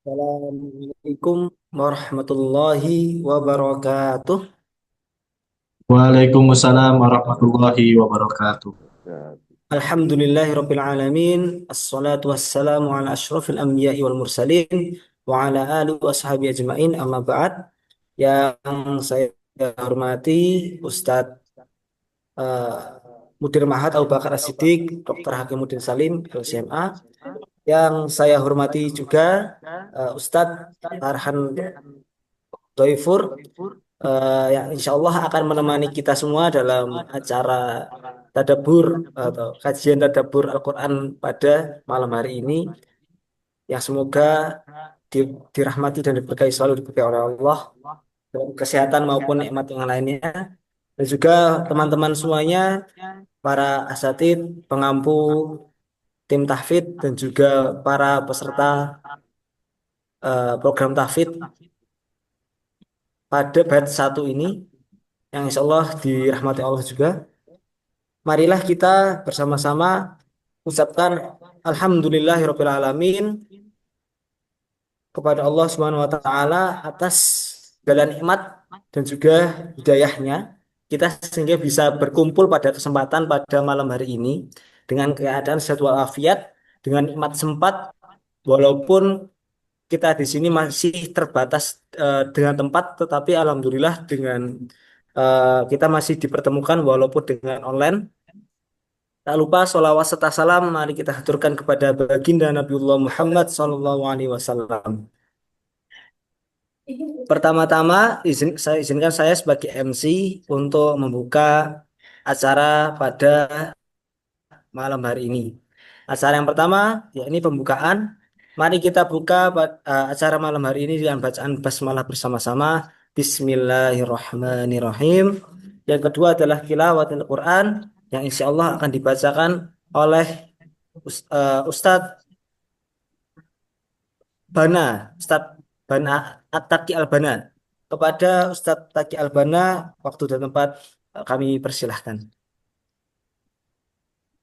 Assalamualaikum warahmatullahi wabarakatuh. Waalaikumsalam warahmatullahi wabarakatuh. Ya, Alhamdulillahirabbil alamin. Assalatu wassalamu ala asyrafil anbiya'i wal mursalin wa ala alihi washabihi ajmain. Amma ba'd. Yang saya hormati Ustadz eh, Mudir Mahat Abu Bakar As-Siddiq, Dr. Hakimuddin Salim, LCMA. Yang saya hormati juga Ustadz Arhan Doifur, yang insya Allah akan menemani kita semua dalam acara tadabbur atau kajian tadabbur Al-Quran pada malam hari ini, yang semoga dirahmati dan diberkahi, selalu diberkahi oleh Allah dalam kesehatan maupun nikmat yang lainnya, dan juga teman-teman semuanya, para asatid, pengampu, tim tahfidz, dan juga para peserta program tahfidz pada batch satu ini yang insya Allah dirahmati Allah juga. Marilah kita bersama-sama ucapkan Alhamdulillahirabbil alamin kepada Allah Subhanahu wa taala atas segala nikmat dan juga hidayahnya kita sehingga bisa berkumpul pada kesempatan pada malam hari ini dengan keadaan sehat walafiat, dengan nikmat sempat, walaupun kita di sini masih terbatas dengan tempat, tetapi alhamdulillah dengan kita masih dipertemukan walaupun dengan online. Tak lupa sholawat serta salam mari kita haturkan kepada baginda Nabiullah Muhammad SAW. Pertama-tama saya izinkan saya sebagai MC untuk membuka acara pada malam hari ini. Acara yang pertama yakni pembukaan. Mari kita buka acara malam hari ini dengan bacaan basmalah bersama-sama. Bismillahirrahmanirrahim. Yang kedua adalah tilawatil Quran yang insya Allah akan dibacakan oleh Ustadz Bana, Ustadz Bana At-Taqi Al-Bana. Kepada Ustadz Taqi Al-Bana, waktu dan tempat kami persilahkan.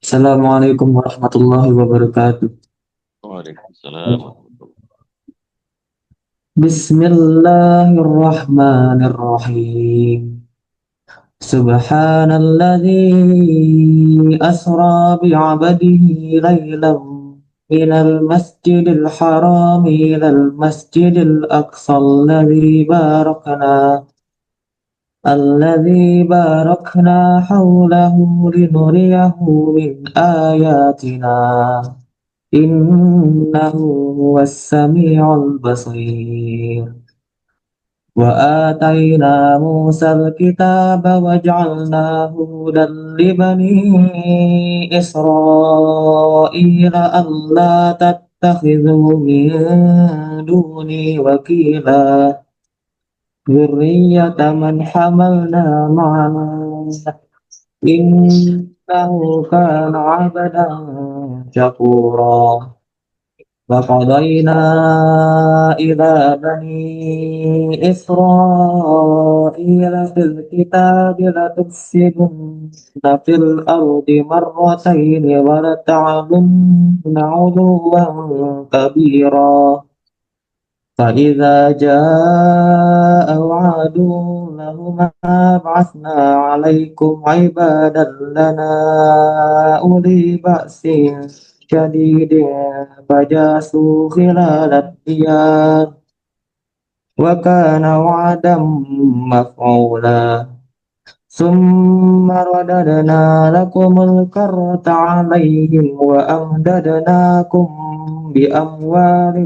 Assalamualaikum warahmatullahi wabarakatuh. Waalaikumsalam warahmatullahi Bismillahirrahmanirrahim. Subhanalladzi asra bi'abadihi laylan minal masjidil haram ilal masjidil aqsa alladzi barakna hawlahu linuriyahu min ayatina. Innahu huwas sami'ul basir. Wa atayna Musal kitaba wa ja'alnahu hudan li bani Israila alla tattakhidhu min duni wakila dzurriyyata man hamalna ma'ana innahu kana 'abdan syakura. وقضينا إلى بني إسرائيل في الكتاب لتفسدن في الأرض مرتين ولتعلن علوا كبيرا فإذا جاء وعد لهما بعثنا عليكم عبادا لنا أولي بأس شديد فجاسوا خلال الديار وكان وعدا مفعولا ثم رددنا لكم الكرة عليهم وأمددناكم بأموال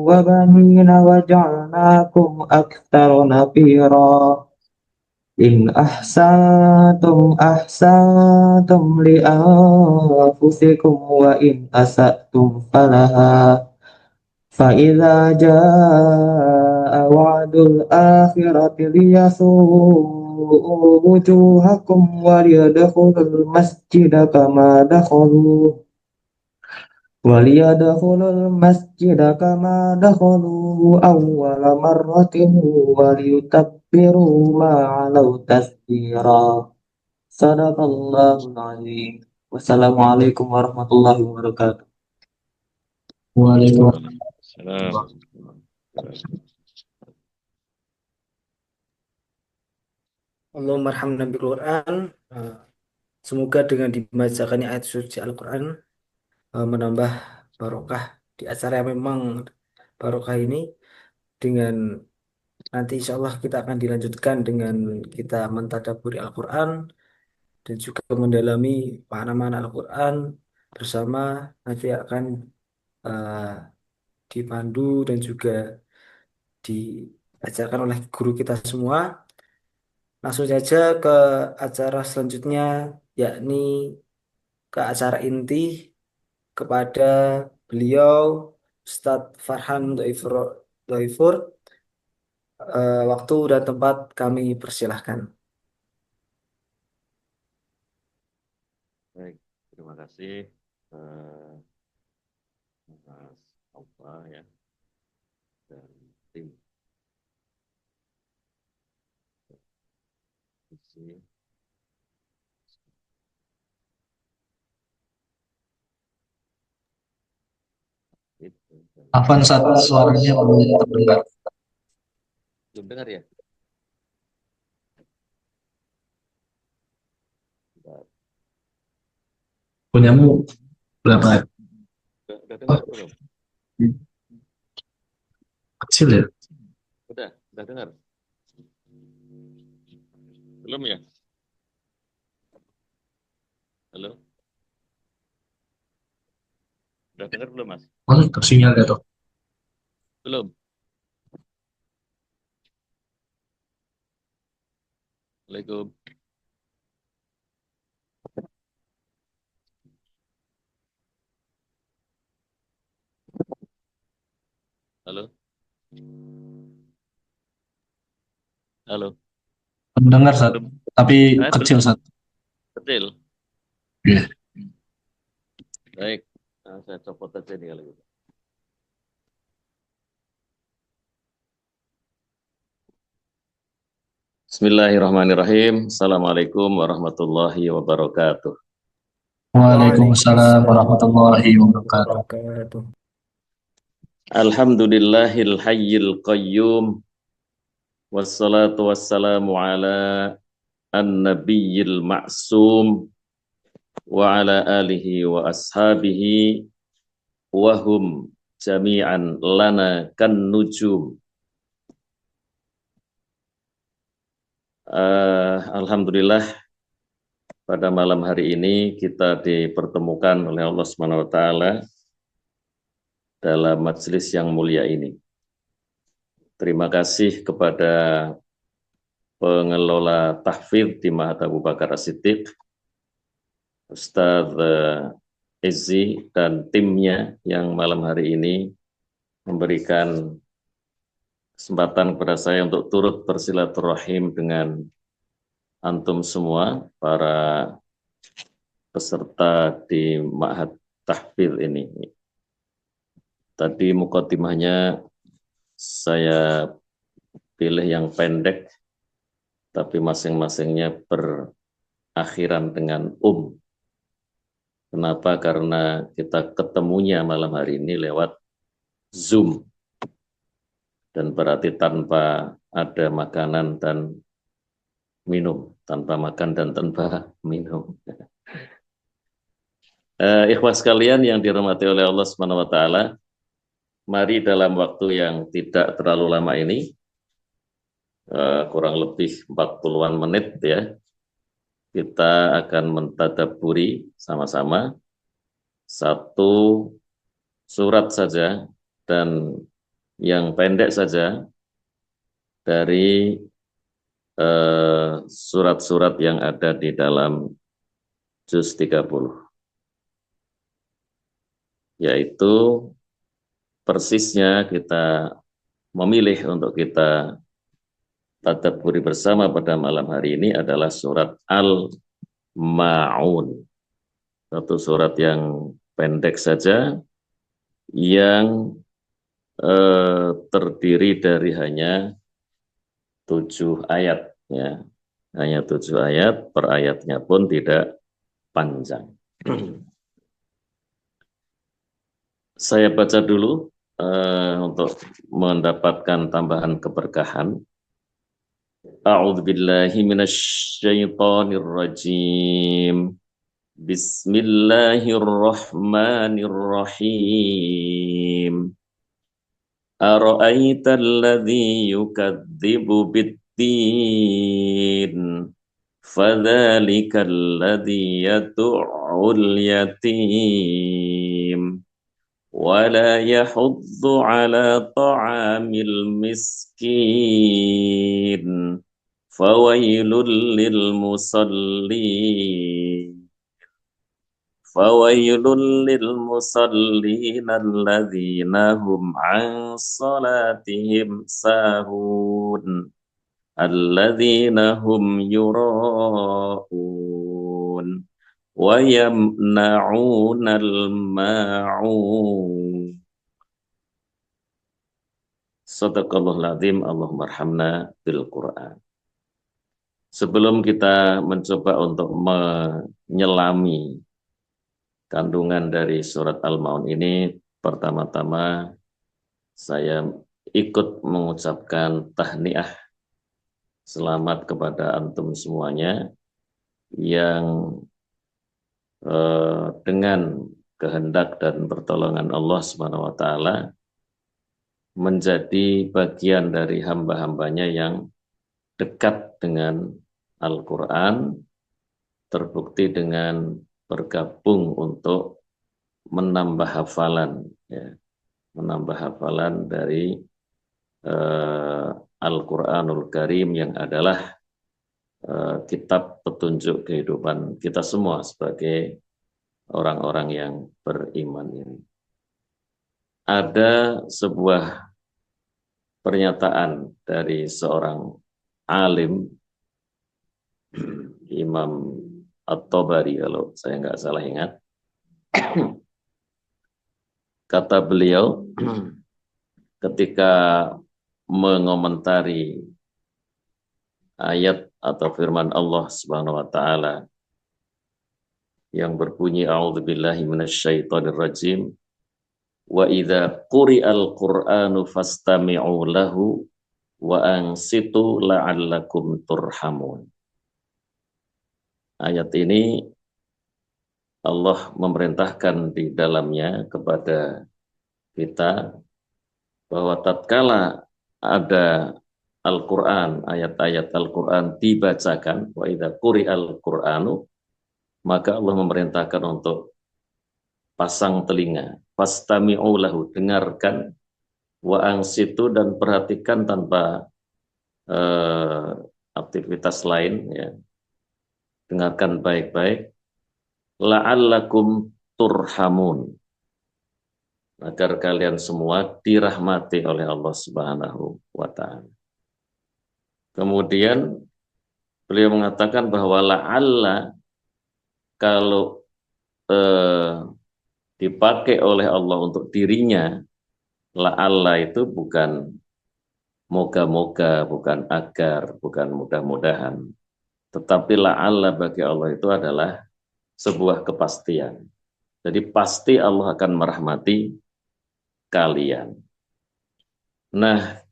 وبنين وجعلناكم أكثر نفيرا إن أحسنتم أحسنتم لأنفسكم وإن أسأتم فلها فإذا جاء وعد الآخرة ليسوءوا وجوهكم وليدخلوا المسجد كما دخلوه أول مرة وليتبروا ما علوا تتبيرا صدق الله العظيم. Wassalamualaikum warahmatullahi wabarakatuh. wabarakatuh. Waalaikumsalam. Allahumma arhamna bil Quran. Eh, Semoga dengan dibacakannya ayat suci Al-Quran menambah barokah di acara yang memang barokah ini. Dengan nanti insya Allah kita akan dilanjutkan dengan kita mentadabburi Al-Quran dan juga mendalami makna-makna Al-Quran bersama. Nanti akan eh, dipandu dan juga diajarkan oleh guru kita semua. Langsung saja ke acara selanjutnya, yakni ke acara inti kepada beliau Ustadz Farhan Doifur. Waktu dan tempat kami persilahkan. Baik, terima kasih eh, Mas Alfa ya dan tim isi. Afan saat suaranya belum terdengar. Belum dengar ya? Bentar. Punyamu berapa? Udah dengar belum? Kecil ya? Udah dengar? Belum ya? Halo? Udah dengar belum, Mas? Oh, tersinyal ya toh. Belum. Assalamualaikum. Halo? Halo? Mendengar saat, Belum. tapi Belum. kecil saat. Kecil. Iya. Baik. Nah, saya copot aja nih kalau gitu. Bismillahirrahmanirrahim. Assalamualaikum warahmatullahi wabarakatuh. Waalaikumsalam warahmatullahi wabarakatuh. Wabarakatuh. Alhamdulillahil hayyil qayyum. Wassalatu wassalamu ala an-nabiyyil ma'sum wa ala alihi wa ashabihi wa hum jami'an lana kan nujum. Alhamdulillah pada malam hari ini kita dipertemukan oleh Allah Subhanahu wa taala dalam majelis yang mulia ini. Terima kasih kepada pengelola tahfidz di Ma'had Abu Bakar As-Siddiq, Ustadz Izzi dan timnya yang malam hari ini memberikan kesempatan kepada saya untuk turut bersilaturahim dengan antum semua, para peserta di Ma'had Tahfidz ini. Tadi mukaddimahnya saya pilih yang pendek, tapi masing-masingnya berakhiran dengan Kenapa? Karena kita ketemunya malam hari ini lewat Zoom. Dan berarti tanpa ada makanan dan minum. Tanpa makan dan tanpa minum. Ikhwas sekalian yang dirahmati oleh Allah Subhanahu wa taala, mari dalam waktu yang tidak terlalu lama ini, kurang lebih 40-an menit ya, kita akan mentadabburi sama-sama satu surat saja dan yang pendek saja dari surat-surat yang ada di dalam juz 30. Yaitu persisnya kita memilih untuk kita tadabburi bersama pada malam hari ini adalah surat Al-Ma'un. Satu surat yang pendek saja yang terdiri dari hanya 7 ayat ya. Hanya 7 ayat, per ayatnya pun tidak panjang. Saya baca dulu untuk mendapatkan tambahan keberkahan. A'udzubillahi minasyaitonir rajim. Bismillahirrahmanirrahim. Ara'aita alladhi yukadzibu bid-din fadzalika alladhi yad'ul yatim ولا يحض على طعام المسكين فويل للمصلين الذين هم عن صلاتهم ساهون الذين هم يراءون وَيَمْنَعُونَ الْمَاعُونَ. Shadaqallahul azim. Allahumma arhamna bil Qur'an. Sebelum kita mencoba untuk menyelami kandungan dari surat Al-Maun ini, pertama-tama saya ikut mengucapkan tahniah selamat kepada antum semuanya yang dengan kehendak dan pertolongan Allah Subhanahu wa taala menjadi bagian dari hamba-hambanya yang dekat dengan Al-Qur'an, terbukti dengan bergabung untuk menambah hafalan, ya, menambah hafalan dari Al-Qur'anul Karim yang adalah kitab petunjuk kehidupan kita semua sebagai orang-orang yang beriman ini. Ada sebuah pernyataan dari seorang alim, Imam At-Tabari kalau saya nggak salah ingat. Kata beliau ketika mengomentari ayat atau firman Allah Subhanahu wa taala yang berbunyi a'udzubillahi minasyaitonir rajim wa idza quri'al qur'anu fastami'u lahu wa ansitu la'allakum turhamun. Ayat ini Allah memerintahkan di dalamnya kepada kita bahwa tatkala ada Al-Quran, ayat-ayat Al-Quran dibacakan, wa idza quri'al Qur'anu, maka Allah memerintahkan untuk pasang telinga, fastami'u lahu, dengarkan, wa ansitu, dan perhatikan tanpa aktivitas lain, ya. Dengarkan baik-baik, la'allakum turhamun, agar kalian semua dirahmati oleh Allah Subhanahu wa ta'ala. Kemudian beliau mengatakan bahwa la'alla kalau dipakai oleh Allah untuk dirinya, la'alla itu bukan moga-moga, bukan agar, bukan mudah-mudahan, tetapi la'alla bagi Allah itu adalah sebuah kepastian. Jadi pasti Allah akan merahmati kalian. Nah,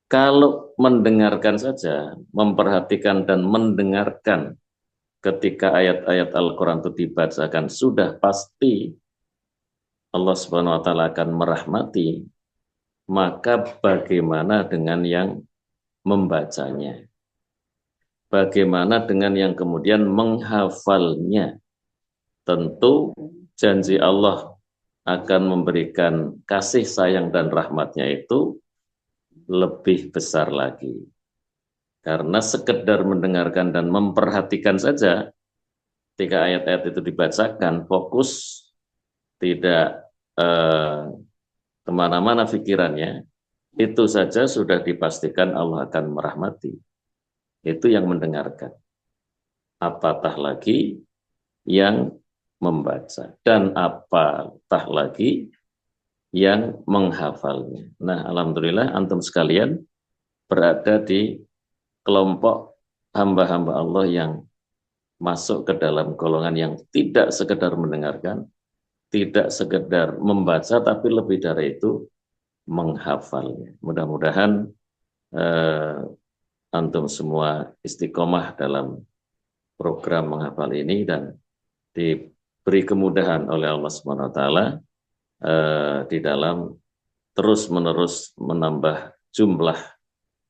kalau mendengarkan saja, memperhatikan dan mendengarkan ketika ayat-ayat Al-Quran itu dibacakan, sudah pasti Allah Subhanahu wa ta'ala akan merahmati, maka bagaimana dengan yang membacanya? Bagaimana dengan yang kemudian menghafalnya? Tentu janji Allah akan memberikan kasih sayang dan rahmatnya itu lebih besar lagi. Karena sekedar mendengarkan dan memperhatikan saja, ketika ayat-ayat itu dibacakan, fokus, tidak kemana-mana pikirannya, itu saja sudah dipastikan Allah akan merahmati. Itu yang mendengarkan. Apatah lagi yang membaca, dan apatah lagi yang menghafalnya. Nah, alhamdulillah antum sekalian berada di kelompok hamba-hamba Allah yang masuk ke dalam golongan yang tidak sekedar mendengarkan, tidak sekedar membaca, tapi lebih dari itu menghafalnya. Mudah-mudahan antum semua istiqomah dalam program menghafal ini dan diberi kemudahan oleh Allah Subhanahu wa taala di dalam terus-menerus menambah jumlah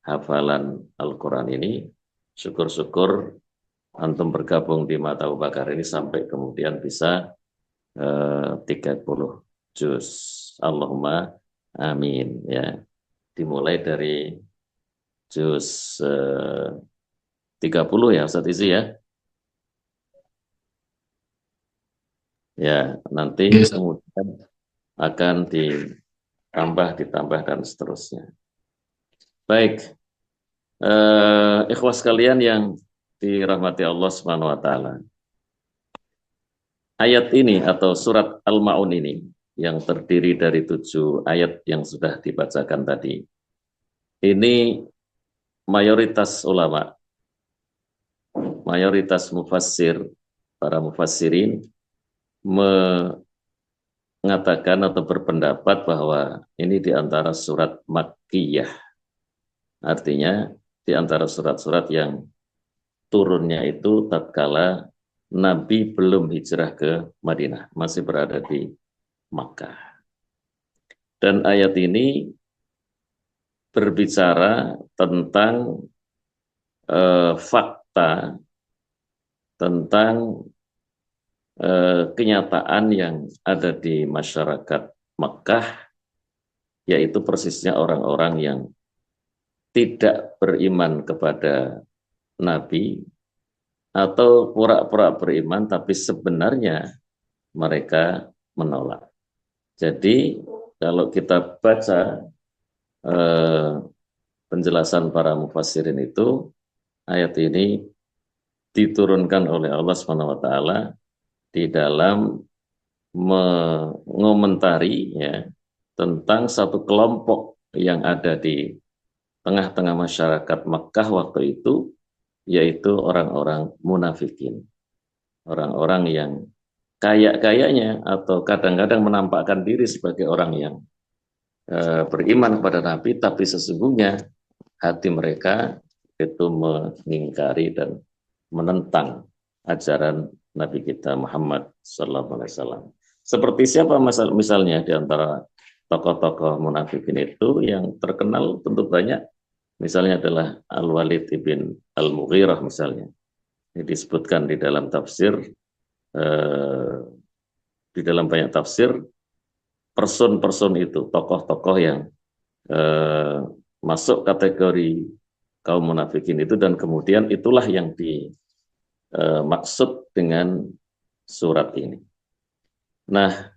hafalan Al-Qur'an ini. Syukur-syukur antum bergabung di Mata Abu Bakar ini sampai kemudian bisa 30 juz. Allahumma amin ya. Dimulai dari juz 30 ya Ustaz Izi ya. Ya, nanti Oke, Ustaz. kemudian akan ditambah dan seterusnya. Baik, ikhwas kalian yang dirahmati Allah Subhanahu wa taala. Ayat ini atau surat Al-Maun ini yang terdiri dari 7 ayat yang sudah dibacakan tadi. Ini mayoritas ulama, mayoritas mufassir, para mufassirin mengatakan atau berpendapat bahwa ini di antara surat Makkiyah. Artinya di antara surat-surat yang turunnya itu tatkala Nabi belum hijrah ke Madinah, masih berada di Makkah. Dan ayat ini berbicara tentang fakta, tentang kenyataan yang ada di masyarakat Makkah, yaitu persisnya orang-orang yang tidak beriman kepada Nabi atau pura-pura beriman tapi sebenarnya mereka menolak. Jadi kalau kita baca penjelasan para mufassirin itu, ayat ini diturunkan oleh Allah Subhanahu wa taala di dalam mengomentari ya tentang satu kelompok yang ada di tengah-tengah masyarakat Makkah waktu itu, yaitu orang-orang munafikin. Orang-orang yang kayak-kayaknya atau kadang-kadang menampakkan diri sebagai orang yang beriman kepada Nabi, tapi sesungguhnya hati mereka itu mengingkari dan menentang ajaran Nabi kita Muhammad SAW. Seperti siapa misalnya di antara tokoh-tokoh munafikin itu yang terkenal tentu banyak. Misalnya adalah Al-Walid ibn Al-Mughirah misalnya. Ini disebutkan di dalam tafsir, di dalam banyak tafsir, person-person itu, tokoh-tokoh yang masuk kategori kaum munafikin itu, dan kemudian itulah yang dimaksud dengan surat ini. Nah,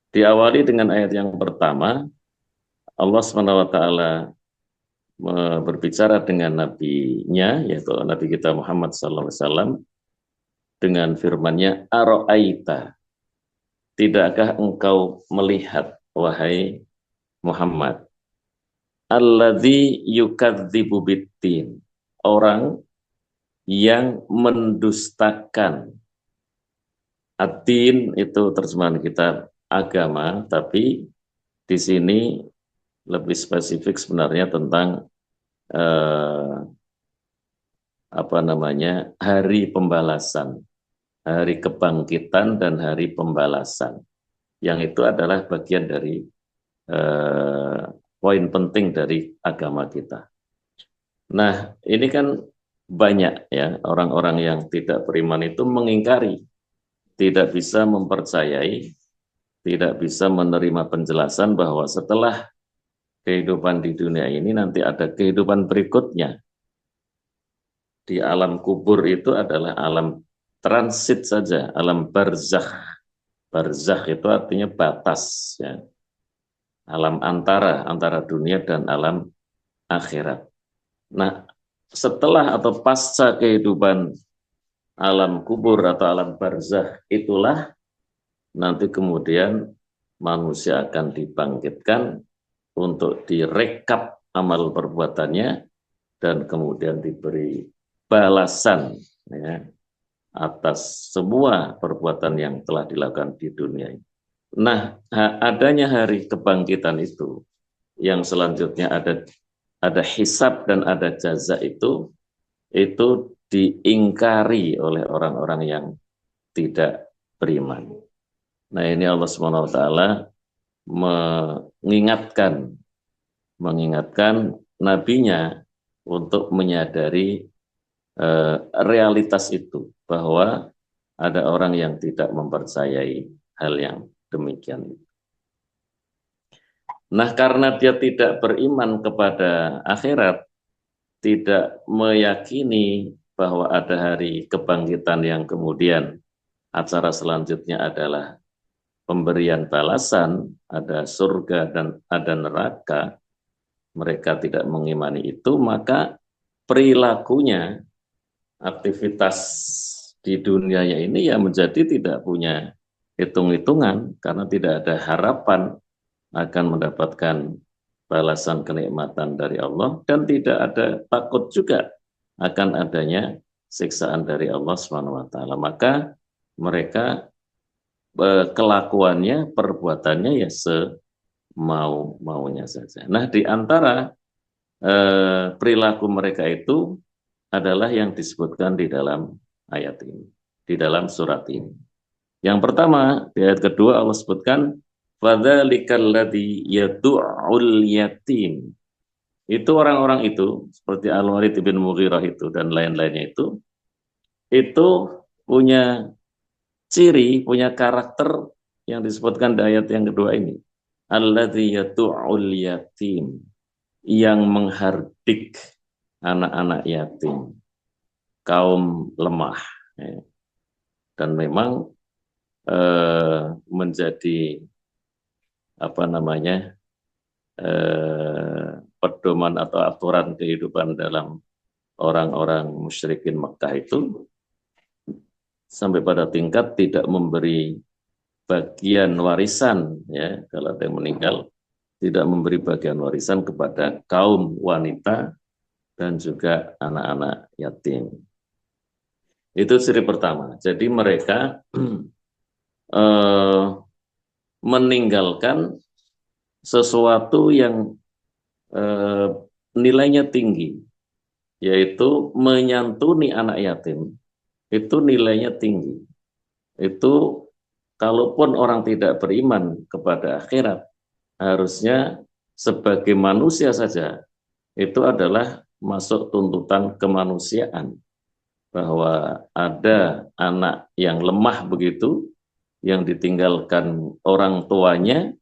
diawali dengan ayat yang pertama, Allah SWT berbicara dengan nabinya, yaitu Nabi kita Muhammad SAW, dengan firman-Nya, Aro'aita, tidakkah engkau melihat, wahai Muhammad, alladzi yukadzibu biddin, orang yang mendustakan. Ad-din itu terjemahan kita agama, tapi di sini lebih spesifik sebenarnya tentang hari pembalasan, hari kebangkitan dan hari pembalasan, yang itu adalah bagian dari poin penting dari agama kita. Nah, ini kan banyak ya orang-orang yang tidak beriman itu mengingkari, tidak bisa mempercayai, tidak bisa menerima penjelasan bahwa setelah kehidupan di dunia ini nanti ada kehidupan berikutnya. Di alam kubur itu adalah alam transit saja, alam barzakh. Barzakh itu artinya batas ya. Alam antara dunia dan alam akhirat. Nah, setelah atau pasca kehidupan alam kubur atau alam barzakh itulah nanti kemudian manusia akan dibangkitkan untuk direkap amal perbuatannya dan kemudian diberi balasan ya, atas semua perbuatan yang telah dilakukan di dunia ini. Nah, adanya hari kebangkitan itu, yang selanjutnya ada hisab dan ada jaza itu diingkari oleh orang-orang yang tidak beriman. Nah, ini Allah Subhanahu wa taala mengingatkan nabinya untuk menyadari realitas itu, bahwa ada orang yang tidak mempercayai hal yang demikian. Nah, karena dia tidak beriman kepada akhirat, tidak meyakini bahwa ada hari kebangkitan yang kemudian acara selanjutnya adalah pemberian balasan, ada surga dan ada neraka, mereka tidak mengimani itu, maka perilakunya, aktivitas di dunianya ini ya menjadi tidak punya hitung-hitungan, karena tidak ada harapan akan mendapatkan balasan kenikmatan dari Allah, dan tidak ada takut juga akan adanya siksaan dari Allah Subhanahu wa taala. Maka mereka kelakuannya, perbuatannya ya semau-maunya saja. Nah, di antara perilaku mereka itu adalah yang disebutkan di dalam ayat ini, di dalam surat ini. Yang pertama, di ayat kedua Allah sebutkan fadzalikal ladzi yad'ul yatim. Itu orang-orang itu seperti Al-Walid bin Mughirah itu dan lain-lainnya itu punya ciri, punya karakter yang disebutkan di ayat yang kedua ini. Alladzi yad'ul yatim, yang menghardik anak-anak yatim, kaum lemah. Dan memang menjadi apa namanya pedoman atau aturan kehidupan dalam orang-orang musyrikin Mekah itu, sampai pada tingkat tidak memberi bagian warisan, ya, kalau ada yang meninggal tidak memberi bagian warisan kepada kaum wanita dan juga anak-anak yatim. Itu ciri pertama. Jadi mereka meninggalkan sesuatu yang nilainya tinggi, yaitu menyantuni anak yatim. Itu nilainya tinggi. Itu kalaupun orang tidak beriman kepada akhirat, harusnya sebagai manusia saja itu adalah masuk tuntutan kemanusiaan, bahwa ada anak yang lemah begitu, yang ditinggalkan orang tuanya,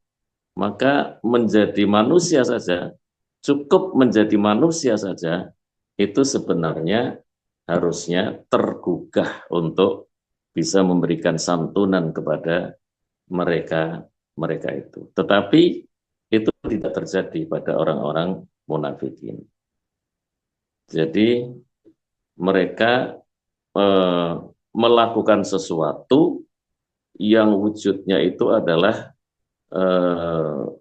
maka menjadi manusia saja, cukup menjadi manusia saja, itu sebenarnya harusnya tergugah untuk bisa memberikan santunan kepada mereka itu. Tetapi itu tidak terjadi pada orang-orang munafikin. Jadi mereka melakukan sesuatu yang wujudnya itu adalah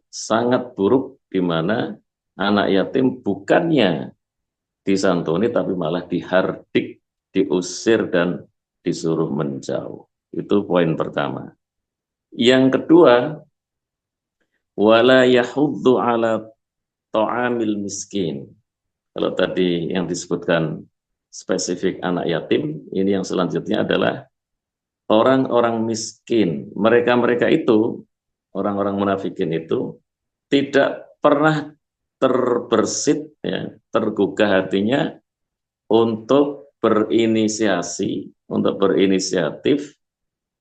sangat buruk, di mana anak yatim bukannya disantuni tapi malah dihardik, diusir dan disuruh menjauh. Itu poin pertama. Yang kedua, wala yahuddu ala ta'amil miskin. Kalau tadi yang disebutkan spesifik anak yatim, ini yang selanjutnya adalah orang-orang miskin. Mereka-mereka itu, orang-orang munafikin itu, tidak pernah terbersit, ya, tergugah hatinya untuk berinisiatif,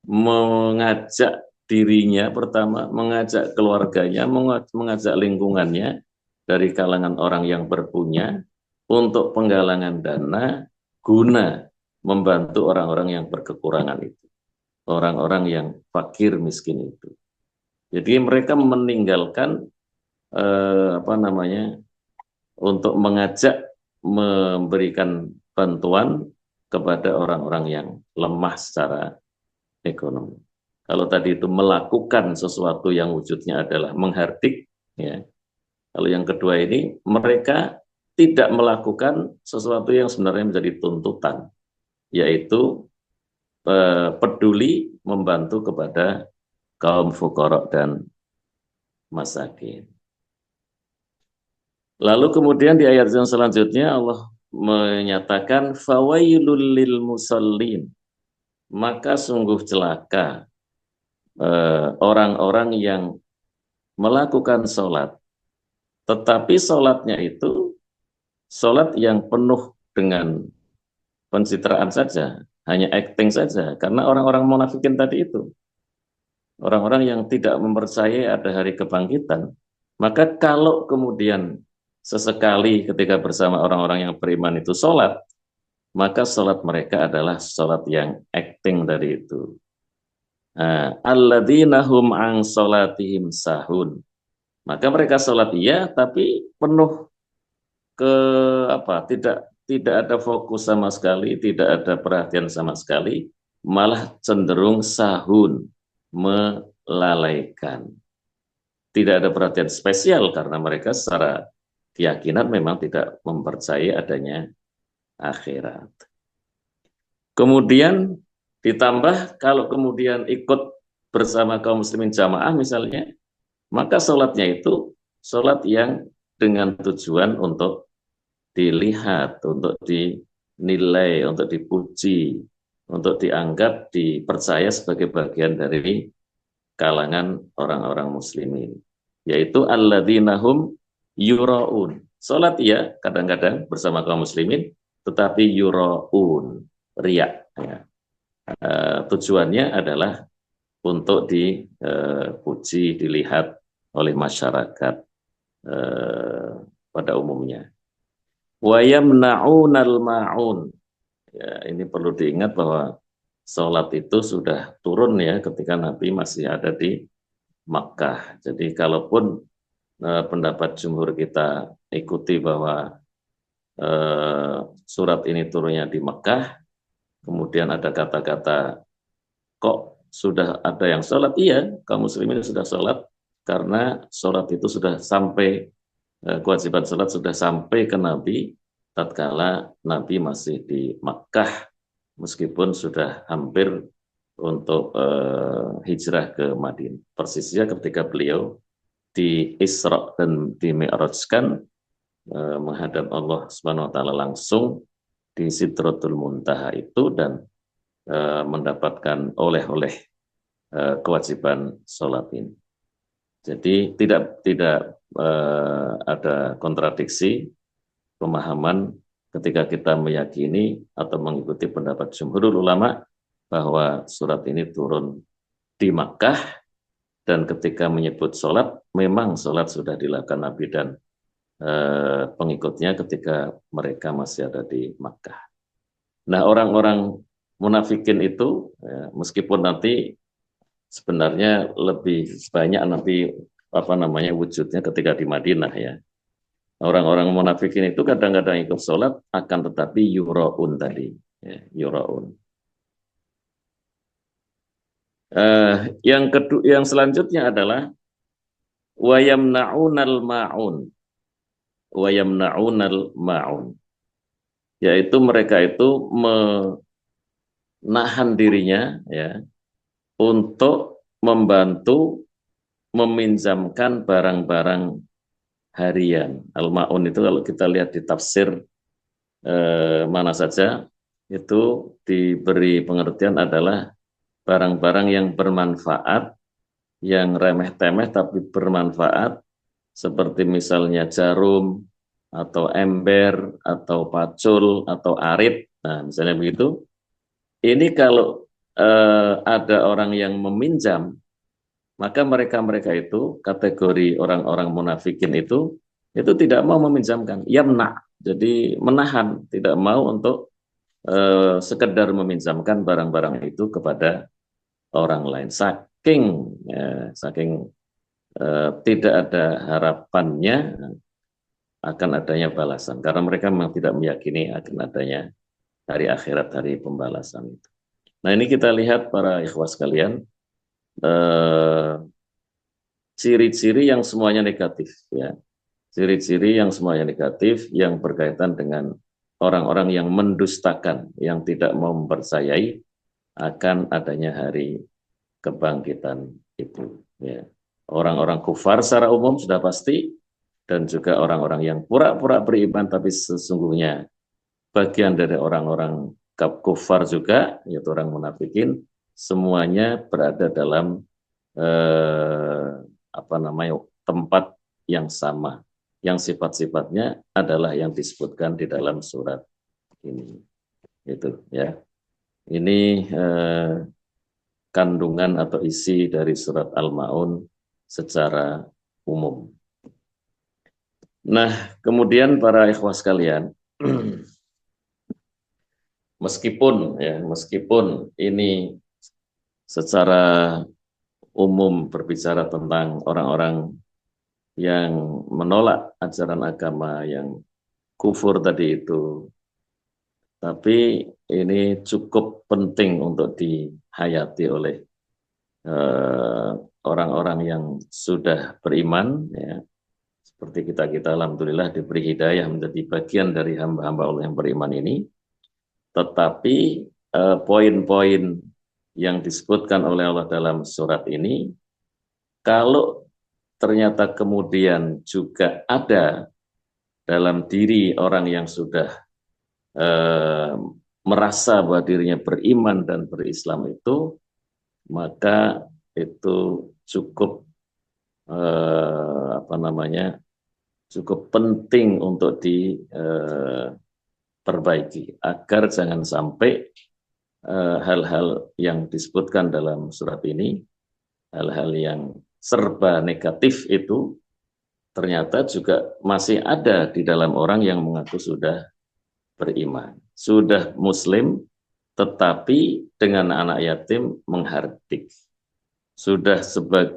mengajak dirinya pertama, mengajak keluarganya, mengajak lingkungannya dari kalangan orang yang berpunya untuk penggalangan dana guna membantu orang-orang yang berkekurangan itu, orang-orang yang fakir miskin itu. Jadi mereka meninggalkan untuk mengajak, memberikan bantuan kepada orang-orang yang lemah secara ekonomi. Kalau tadi itu melakukan sesuatu yang wujudnya adalah menghardik, ya. Kalau yang kedua ini, mereka tidak melakukan sesuatu yang sebenarnya menjadi tuntutan, yaitu peduli membantu kepada kaum fuqara dan masakin. Lalu kemudian di ayat yang selanjutnya Allah menyatakan fawailul lil musallin, maka sungguh celaka orang-orang yang melakukan sholat, tetapi sholatnya itu sholat yang penuh dengan pencitraan saja, hanya acting saja, karena orang-orang munafikin tadi itu, orang-orang yang tidak mempercayai ada hari kebangkitan, maka kalau kemudian sesekali ketika bersama orang-orang yang beriman itu sholat, maka sholat mereka adalah sholat yang acting dari itu. Alladzina hum an sholatihim sahun. Maka mereka sholat iya, tapi penuh ke apa? Tidak ada fokus sama sekali, tidak ada perhatian sama sekali, malah cenderung sahun, melalaikan. Tidak ada perhatian spesial karena mereka secara keyakinan memang tidak mempercayai adanya akhirat. Kemudian ditambah kalau kemudian ikut bersama kaum muslimin jamaah misalnya, maka sholatnya itu sholat yang dengan tujuan untuk dilihat, untuk dinilai, untuk dipuji, untuk dianggap, dipercaya sebagai bagian dari kalangan orang-orang muslimin. Yaitu alladzina hum yura'un. Sholat ya kadang-kadang bersama kaum muslimin, tetapi yura'un, riak. Ya. Tujuannya adalah untuk dipuji, dilihat oleh masyarakat pada umumnya. Wa yamna'unal ma'un. Ya, ini perlu diingat bahwa sholat itu sudah turun ya ketika Nabi masih ada di Makkah. Jadi kalaupun pendapat jumhur kita ikuti bahwa surat ini turunnya di Makkah, kemudian ada kata-kata kok sudah ada yang sholat, iya kaum muslimin sudah sholat karena sholat itu sudah sampai, kewajiban sholat sudah sampai ke Nabi tatkala Nabi masih di Makkah meskipun sudah hampir untuk hijrah ke Madinah. Persisnya ketika beliau di Isra dan di Mi'rajkan menghadap Allah Subhanahu wa taala langsung di Sidratul Muntaha itu dan mendapatkan oleh-oleh kewajiban sholat ini. Jadi tidak ada kontradiksi pemahaman ketika kita meyakini atau mengikuti pendapat jumhurul ulama bahwa surat ini turun di Makkah dan ketika menyebut sholat, memang sholat sudah dilakukan Nabi dan pengikutnya ketika mereka masih ada di Makkah. Nah, orang-orang munafikin itu, ya, meskipun nanti sebenarnya lebih banyak nanti wujudnya ketika di Madinah ya. Orang-orang munafikin itu kadang-kadang ikut sholat akan tetapi yura'un tadi, ya, yura'un. Yang selanjutnya adalah wayamna'unal ma'un, wayamna'unal ma'un, yaitu mereka itu menahan dirinya ya untuk membantu meminjamkan barang-barang harian. Al-ma'un itu kalau kita lihat di tafsir mana saja itu diberi pengertian adalah barang-barang yang bermanfaat, yang remeh-temeh tapi bermanfaat, seperti misalnya jarum, atau ember, atau pacul, atau arit. Nah, misalnya begitu. Ini kalau ada orang yang meminjam, maka mereka-mereka itu, kategori orang-orang munafikin itu tidak mau meminjamkan. Yamna, jadi menahan, tidak mau untuk sekedar meminjamkan barang-barang itu kepada orang lain. Saking tidak ada harapannya akan adanya balasan. Karena mereka memang tidak meyakini akan adanya hari akhirat, hari pembalasan itu. Nah, ini kita lihat para ikhwas sekalian, ciri-ciri yang semuanya negatif ya. Ciri-ciri yang semuanya negatif yang berkaitan dengan orang-orang yang mendustakan, yang tidak mau mempercayai akan adanya hari kebangkitan Itu ya. Orang-orang kufar secara umum sudah pasti, dan juga orang-orang yang pura-pura beriman tapi sesungguhnya bagian dari orang-orang kufar juga, yaitu orang munafikin, semuanya berada dalam tempat yang sama, yang sifat-sifatnya adalah yang disebutkan di dalam surat ini. Itu ya. Ini kandungan atau isi dari surat Al-Ma'un secara umum. Nah, kemudian para ikhwah sekalian, meskipun ini secara umum berbicara tentang orang-orang yang menolak ajaran agama yang kufur tadi itu, tapi ini cukup penting untuk dihayati oleh orang-orang yang sudah beriman, ya. Seperti kita alhamdulillah diberi hidayah menjadi bagian dari hamba-hamba Allah yang beriman ini. Tetapi poin-poin yang disebutkan oleh Allah dalam surat ini, kalau ternyata kemudian juga ada dalam diri orang yang sudah merasa bahwa dirinya beriman dan berislam itu, maka itu cukup cukup penting untuk diperbaiki agar jangan sampai hal-hal yang disebutkan dalam surat ini, hal-hal yang serba negatif itu ternyata juga masih ada di dalam orang yang mengaku sudah beriman, sudah muslim, tetapi dengan anak yatim menghardik. Sudah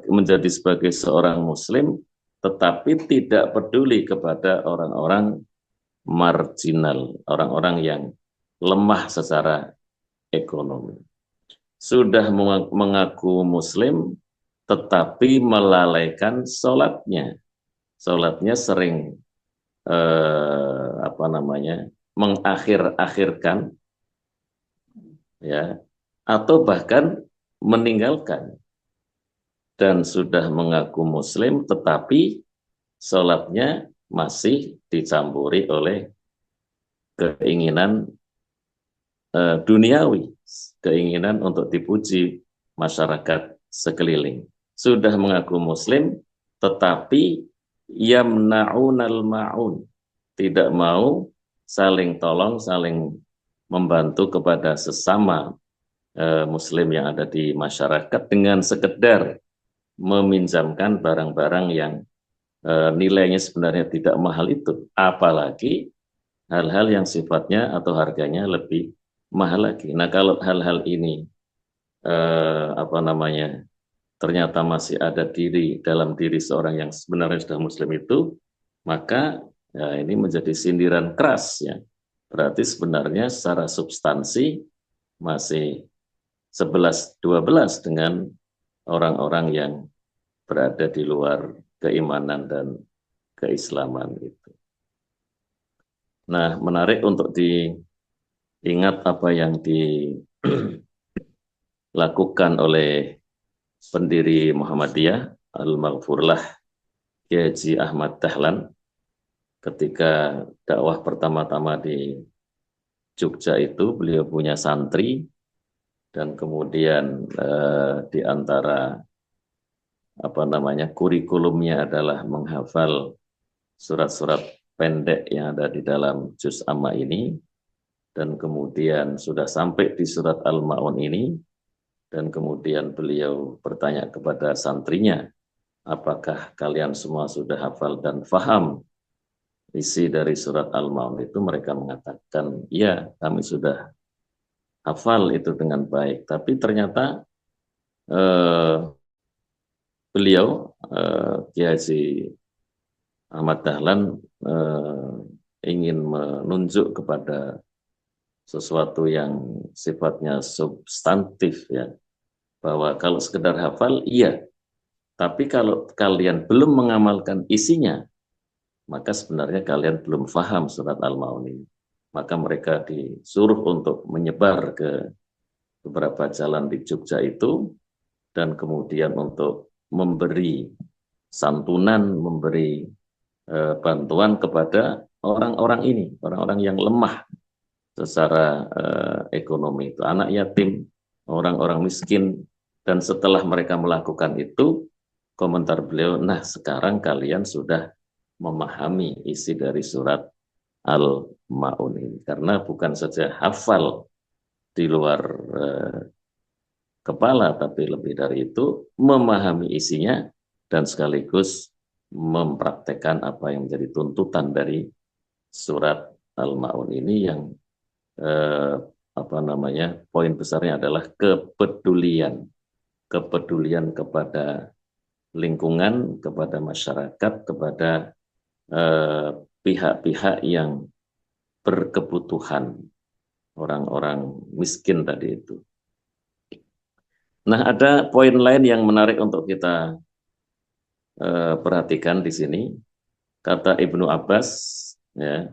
menjadi sebagai seorang muslim, tetapi tidak peduli kepada orang-orang marginal, orang-orang yang lemah secara ekonomi. Sudah mengaku muslim, tetapi melalaikan sholatnya. Sholatnya sering mengakhir-akhirkan, ya, atau bahkan meninggalkan. Dan sudah mengaku muslim, tetapi sholatnya masih dicampuri oleh keinginan duniawi, keinginan untuk dipuji masyarakat sekeliling. Sudah mengaku muslim, tetapi yamna'unal ma'un, tidak mau saling tolong, saling membantu kepada sesama muslim yang ada di masyarakat dengan sekedar meminjamkan barang-barang yang nilainya sebenarnya tidak mahal itu, apalagi hal-hal yang sifatnya atau harganya lebih mahal lagi. Nah, kalau hal-hal ini ternyata masih ada dalam diri seorang yang sebenarnya sudah muslim itu, maka ya, ini menjadi sindiran keras, ya. Berarti sebenarnya secara substansi masih 11-12 dengan orang-orang yang berada di luar keimanan dan keislaman itu. Nah, menarik untuk diingat apa yang dilakukan oleh pendiri Muhammadiyah Al-Maghfurlah Kiai Haji Ahmad Dahlan ketika dakwah pertama-tama di Jogja itu. Beliau punya santri, dan kemudian di antara kurikulumnya adalah menghafal surat-surat pendek yang ada di dalam juz amma ini, dan kemudian sudah sampai di surat Al-Ma'un ini, dan kemudian beliau bertanya kepada santrinya, apakah kalian semua sudah hafal dan faham isi dari surat Al-Ma'un itu? Mereka mengatakan, ya, kami sudah hafal itu dengan baik. Tapi ternyata beliau, Kiai Haji Ahmad Dahlan, ingin menunjuk kepada sesuatu yang sifatnya substantif, ya, bahwa kalau sekedar hafal, iya, tapi kalau kalian belum mengamalkan isinya, maka sebenarnya kalian belum paham surat Al-Ma'un ini. Maka mereka disuruh untuk menyebar ke beberapa jalan di Jogja itu, dan kemudian untuk memberi santunan, memberi bantuan kepada orang-orang ini, orang-orang yang lemah secara ekonomi, itu anak yatim, orang-orang miskin. Dan setelah mereka melakukan itu, komentar beliau, nah sekarang kalian sudah memahami isi dari surat Al-Ma'un ini, karena bukan saja hafal di luar kepala, tapi lebih dari itu memahami isinya dan sekaligus mempraktekkan apa yang menjadi tuntutan dari surat Al-Ma'un ini, yang poin besarnya adalah kepedulian kepada lingkungan, kepada masyarakat, kepada pihak-pihak yang berkebutuhan, orang-orang miskin tadi itu. Nah, ada poin lain yang menarik untuk kita perhatikan di sini. Kata Ibnu Abbas, ya,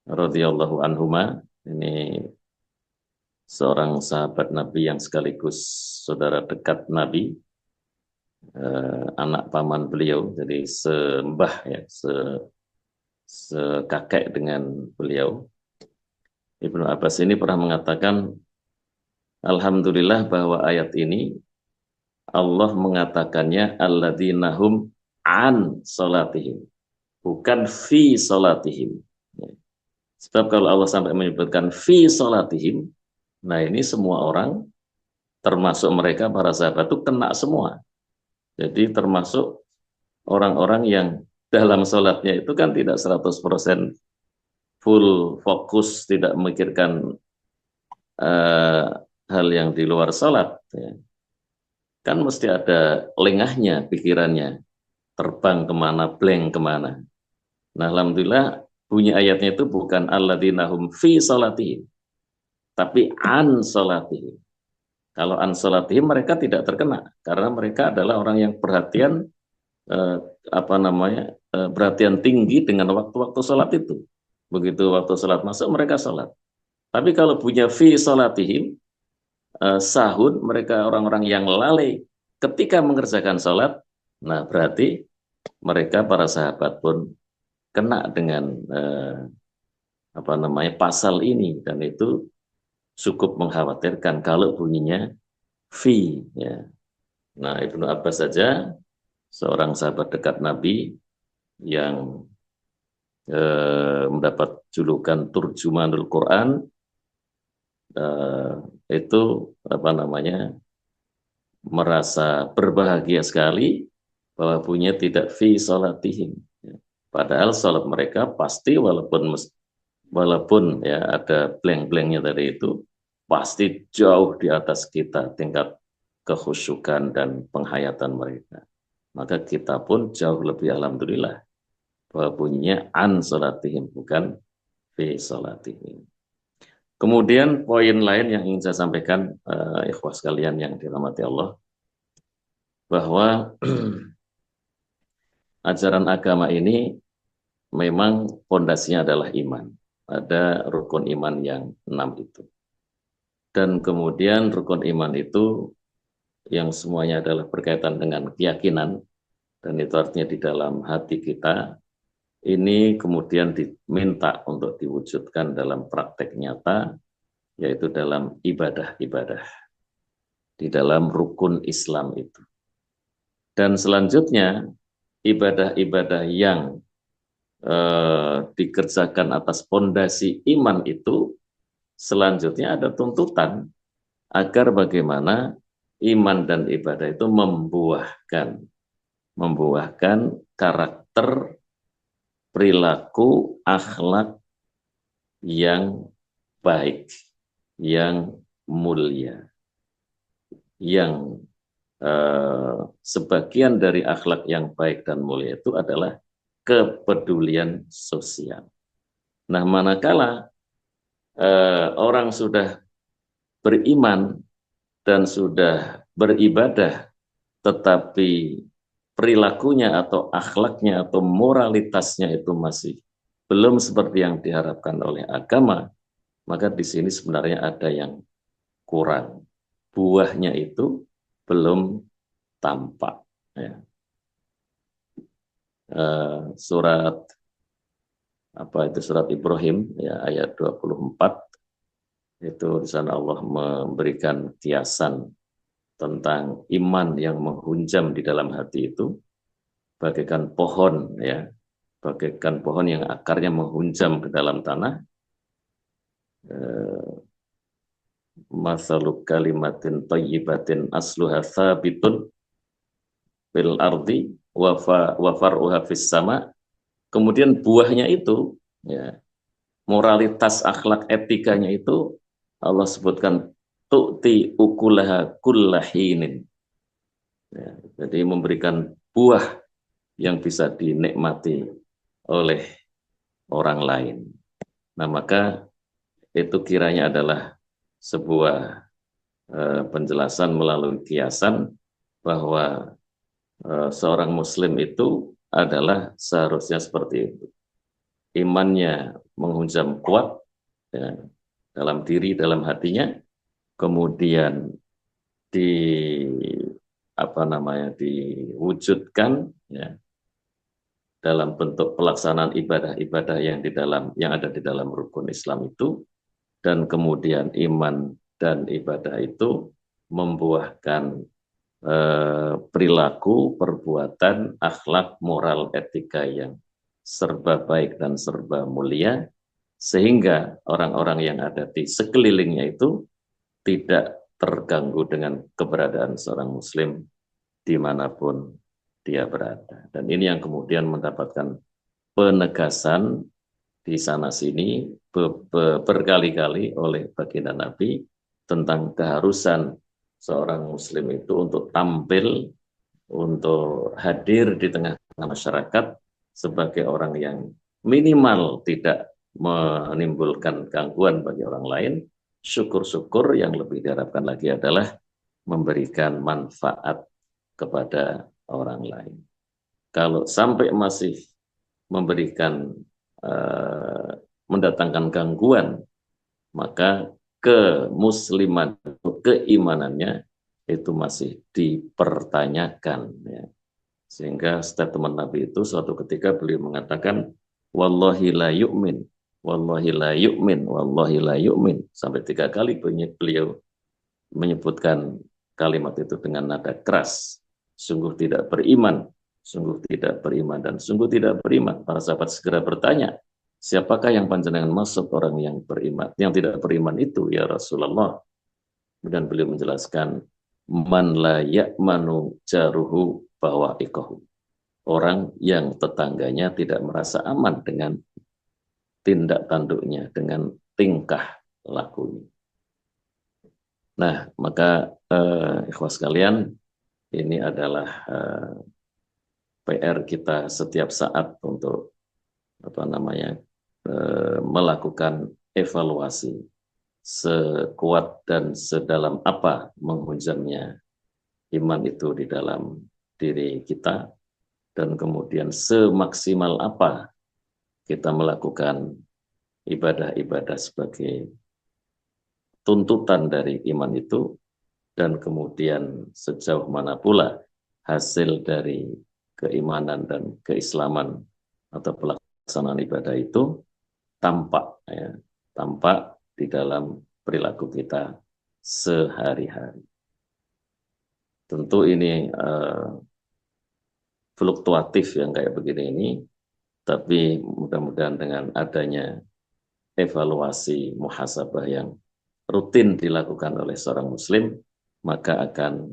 radhiyallahu anhuma, ini seorang sahabat Nabi yang sekaligus saudara dekat Nabi, anak paman beliau, jadi sembah ya, sekakek dengan beliau. Ibnu Abbas ini pernah mengatakan, alhamdulillah bahwa ayat ini Allah mengatakannya alladzina hum an salatihim, bukan fi salatihim. Sebab kalau Allah sampai menyebutkan fi salatihim, nah ini semua orang, termasuk mereka para sahabat itu kena semua. Jadi termasuk orang-orang yang dalam sholatnya itu kan tidak 100% full fokus, tidak memikirkan hal yang di luar sholat. Ya. Kan mesti ada lengahnya pikirannya, terbang kemana, blank kemana. Nah, alhamdulillah bunyi ayatnya itu bukan alladzina hum fi sholatihim, tapi an sholatihim. Kalau an sholatihim mereka tidak terkena, karena mereka adalah orang yang perhatian perhatian tinggi dengan waktu-waktu sholat itu. Begitu waktu sholat masuk mereka sholat. Tapi kalau punya fi sholatihim, sahun, mereka orang-orang yang lalai ketika mengerjakan sholat, nah berarti mereka para sahabat pun kena dengan pasal ini, dan itu cukup mengkhawatirkan kalau bunyinya fi. Ya. Nah, Ibnu Abbas saja, seorang sahabat dekat Nabi yang mendapat julukan Turjumanul Quran, itu merasa berbahagia sekali bahwa punya tidak fi sholatihim. Padahal sholat mereka pasti walaupun ya ada blank-blanknya tadi itu, pasti jauh di atas kita tingkat kekhusyukan dan penghayatan mereka. Maka kita pun jauh lebih alhamdulillah bahwa bunyinya an sholatihim, bukan fi sholatihim. Kemudian poin lain yang ingin saya sampaikan, ikhwah sekalian yang dirahmati Allah, bahwa ajaran agama ini memang pondasinya adalah iman. Ada rukun iman yang 6 itu. Dan kemudian rukun iman itu yang semuanya adalah berkaitan dengan keyakinan, dan itu artinya di dalam hati kita, ini kemudian diminta untuk diwujudkan dalam praktek nyata, yaitu dalam ibadah-ibadah, di dalam rukun Islam itu. Dan selanjutnya, ibadah-ibadah yang dikerjakan atas pondasi iman itu, selanjutnya ada tuntutan agar bagaimana iman dan ibadah itu membuahkan karakter, perilaku, akhlak yang baik, yang mulia, yang sebagian dari akhlak yang baik dan mulia itu adalah kepedulian sosial. Nah, manakala orang sudah beriman dan sudah beribadah, tetapi perilakunya atau akhlaknya atau moralitasnya itu masih belum seperti yang diharapkan oleh agama, maka di sini sebenarnya ada yang kurang. Buahnya itu belum tampak. Ya. Surat surat Ibrahim ya ayat 24 itu di sana Allah memberikan kiasan tentang iman yang menghunjam di dalam hati itu bagaikan pohon ya, bagaikan pohon yang akarnya menghunjam ke dalam tanah. Masalu kalimatin thayyibatin asluha tsabitun fil ardi wa far'uha fis sama. Kemudian buahnya itu ya, moralitas akhlak etikanya itu Allah sebutkan tu'ti ukulaha kullahinin. Ya, jadi memberikan buah yang bisa dinikmati oleh orang lain. Nah, maka itu kiranya adalah sebuah penjelasan melalui kiasan bahwa seorang muslim itu adalah seharusnya seperti itu. Imannya menghunjam kuat ya, dalam diri, dalam hatinya, kemudian diwujudkan ya, dalam bentuk pelaksanaan ibadah-ibadah yang ada di dalam rukun Islam itu, dan kemudian iman dan ibadah itu membuahkan perilaku, perbuatan, akhlak, moral, etika yang serba baik dan serba mulia, sehingga orang-orang yang ada di sekelilingnya itu tidak terganggu dengan keberadaan seorang muslim dimanapun dia berada. Dan ini yang kemudian mendapatkan penegasan di sana sini berkali-kali oleh baginda Nabi tentang keharusan seorang muslim itu untuk tampil, untuk hadir di tengah masyarakat sebagai orang yang minimal tidak menimbulkan gangguan bagi orang lain. Syukur-syukur yang lebih diharapkan lagi adalah memberikan manfaat kepada orang lain. Kalau sampai masih memberikan mendatangkan gangguan, maka kemusliman, keimanannya itu masih dipertanyakan. Ya. Sehingga statement Nabi itu suatu ketika beliau mengatakan, wallahi la yu'min, wallahi la yu'min, wallahi la yu'min. Sampai 3 kali beliau menyebutkan kalimat itu dengan nada keras. Sungguh tidak beriman, sungguh tidak beriman, dan sungguh tidak beriman. Para sahabat segera bertanya, siapakah yang panjenengan maksud orang yang beriman, yang tidak beriman itu ya Rasulullah? Dan beliau menjelaskan, man la ya'manu jaruhu bawa'iqahu. Orang yang tetangganya tidak merasa aman dengan tindak tanduknya, dengan tingkah lakunya. Nah, maka ikhwas sekalian, ini adalah PR kita setiap saat untuk melakukan evaluasi sekuat dan sedalam apa menghunjamnya iman itu di dalam diri kita, dan kemudian semaksimal apa kita melakukan ibadah-ibadah sebagai tuntutan dari iman itu, dan kemudian sejauh mana pula hasil dari keimanan dan keislaman atau pelaksanaan ibadah itu tampak ya, tampak di dalam perilaku kita sehari-hari. Tentu ini fluktuatif yang kayak begini ini, tapi mudah-mudahan dengan adanya evaluasi muhasabah yang rutin dilakukan oleh seorang muslim, maka akan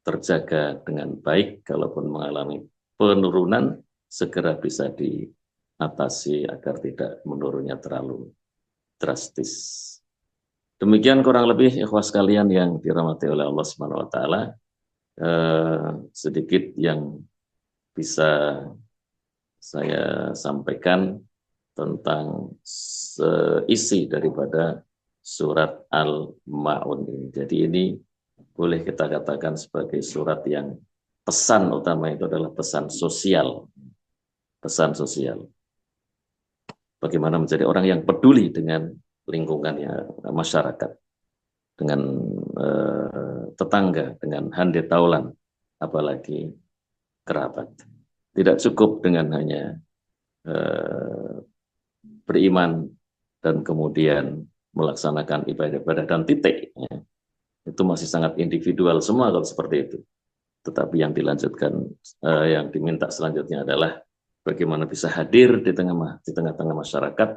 terjaga dengan baik. Kalaupun mengalami penurunan, segera bisa diatasi agar tidak menurunnya terlalu drastis. Demikian kurang lebih ikhwas sekalian yang dirahmati oleh Allah Subhanahu wa taala, sedikit yang bisa saya sampaikan tentang isi daripada surat Al-Ma'un ini. Jadi ini boleh kita katakan sebagai surat yang pesan utama itu adalah pesan sosial. Pesan sosial. Bagaimana menjadi orang yang peduli dengan lingkungannya, masyarakat, dengan tetangga, dengan hande taulan, apalagi kerabat. Tidak cukup dengan hanya beriman dan kemudian melaksanakan ibadah-ibadah dan titik. Ya. Itu masih sangat individual semua kalau seperti itu. Tetapi yang dilanjutkan, yang diminta selanjutnya adalah bagaimana bisa hadir di tengah-tengah masyarakat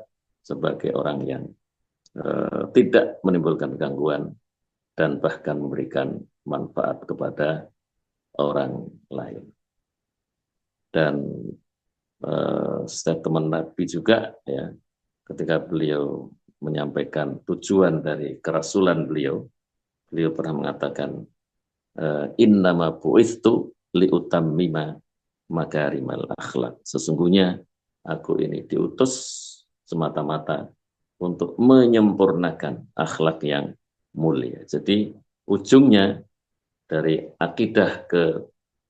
sebagai orang yang tidak menimbulkan gangguan dan bahkan memberikan manfaat kepada orang lain. Dan statement Nabi juga, ya, ketika beliau menyampaikan tujuan dari kerasulan beliau pernah mengatakan, innama bu'ithu liutammima makarimal akhlak. Sesungguhnya aku ini diutus semata-mata untuk menyempurnakan akhlak yang mulia. Jadi ujungnya dari akidah ke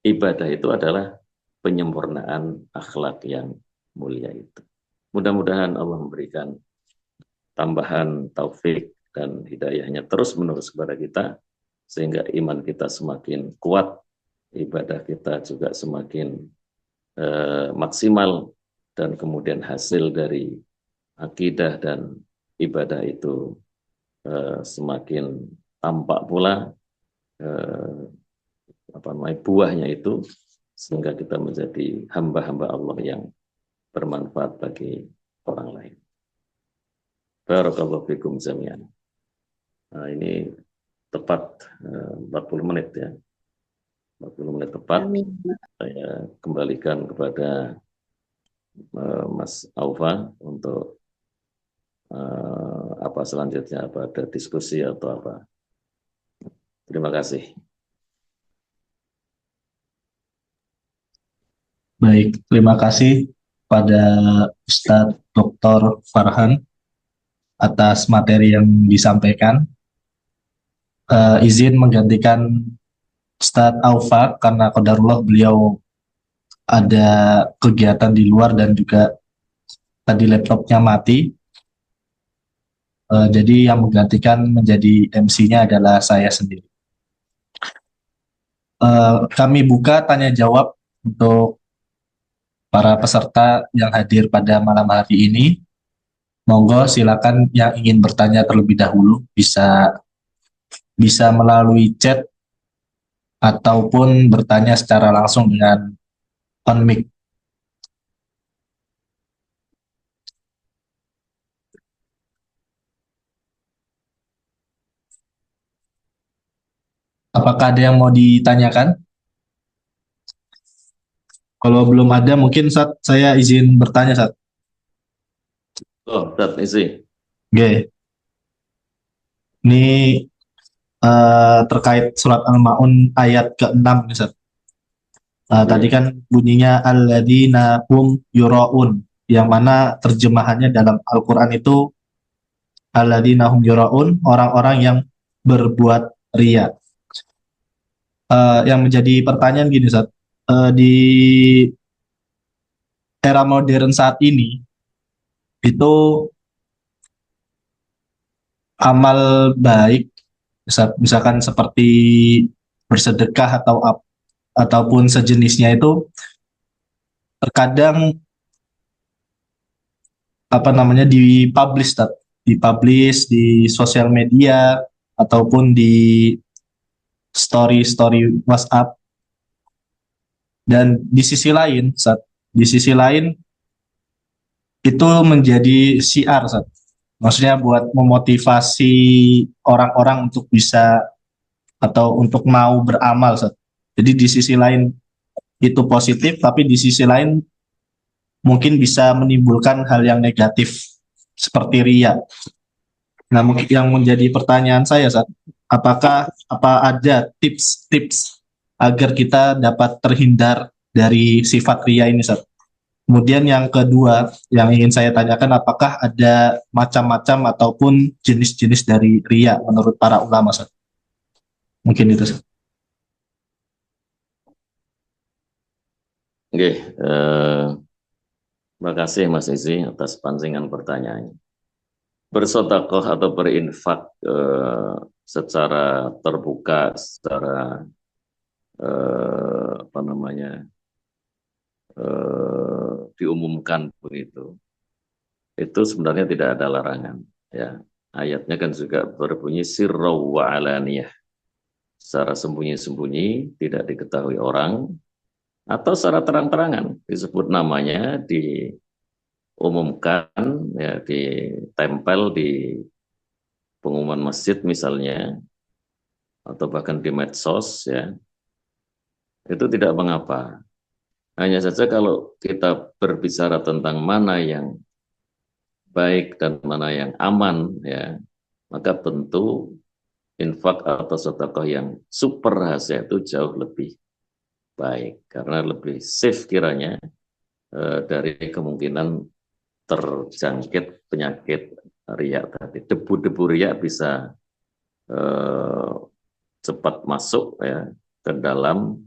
ibadah itu adalah penyempurnaan akhlak yang mulia itu. Mudah-mudahan Allah memberikan tambahan taufik dan hidayahnya terus-menerus kepada kita, sehingga iman kita semakin kuat, ibadah kita juga semakin maksimal, dan kemudian hasil dari akidah dan ibadah itu semakin tampak pula buahnya itu, sehingga kita menjadi hamba-hamba Allah yang bermanfaat bagi orang lain. Barakallahu fikum jami'an. Nah, ini tepat 40 menit ya. 40 menit tepat. Amin. Saya kembalikan kepada Mas Aufa untuk apa selanjutnya, apa ada diskusi atau apa. Terima kasih. Baik, terima kasih pada Ustadz Dr. Farhan atas materi yang disampaikan. Izin menggantikan Ustadz Aufa karena qadarullah beliau ada kegiatan di luar dan juga tadi laptopnya mati. Jadi yang menggantikan menjadi MC-nya adalah saya sendiri. Kami buka tanya jawab untuk para peserta yang hadir pada malam hari ini. Monggo silakan yang ingin bertanya terlebih dahulu bisa melalui chat ataupun bertanya secara langsung dengan on mic. Apakah ada yang mau ditanyakan? Kalau belum ada, mungkin saya izin bertanya, Sat. Oh, Ustaz isi. Oke. Ini terkait surat Al-Ma'un ayat ke-6, nih, Sat. Tadi kan bunyinya alladzina hum yura'un, yang mana terjemahannya dalam Al-Quran itu alladzina hum yura'un, orang-orang yang berbuat riya. Yang menjadi pertanyaan gini, Sat. Di era modern saat ini, itu amal baik, misalkan seperti bersedekah ataupun sejenisnya itu terkadang dipublish di sosial media ataupun di story WhatsApp. Dan di sisi lain itu menjadi syiar, Sat. Maksudnya buat memotivasi orang-orang untuk bisa atau untuk mau beramal, Sat. Jadi di sisi lain itu positif, tapi di sisi lain mungkin bisa menimbulkan hal yang negatif seperti riya. Nah, mungkin yang menjadi pertanyaan saya, Sat, apa ada tips-tips agar kita dapat terhindar dari sifat riya ini, Sat? Kemudian yang kedua yang ingin saya tanyakan, apakah ada macam-macam ataupun jenis-jenis dari riya menurut para ulama, Sat? Mungkin itu, Sat. Oke, terima kasih Mas Izi atas pancingan pertanyaannya. Bersedekah atau berinfak secara terbuka, secara apa namanya diumumkan begitu, itu sebenarnya tidak ada larangan. Ya, ayatnya kan juga berbunyi sirraw wa alaniyah, secara sembunyi-sembunyi, tidak diketahui orang, atau secara terang-terangan disebut namanya, diumumkan, ya, ditempel di pengumuman masjid misalnya, atau bahkan di medsos, ya, itu tidak mengapa. Hanya saja kalau kita berbicara tentang mana yang baik dan mana yang aman, ya, maka tentu infak atau sedekah yang super rahasia itu jauh lebih baik, karena lebih safe kiranya dari kemungkinan terjangkit penyakit riak tadi. Debu-debu riak bisa eh, cepat masuk, ya, ke dalam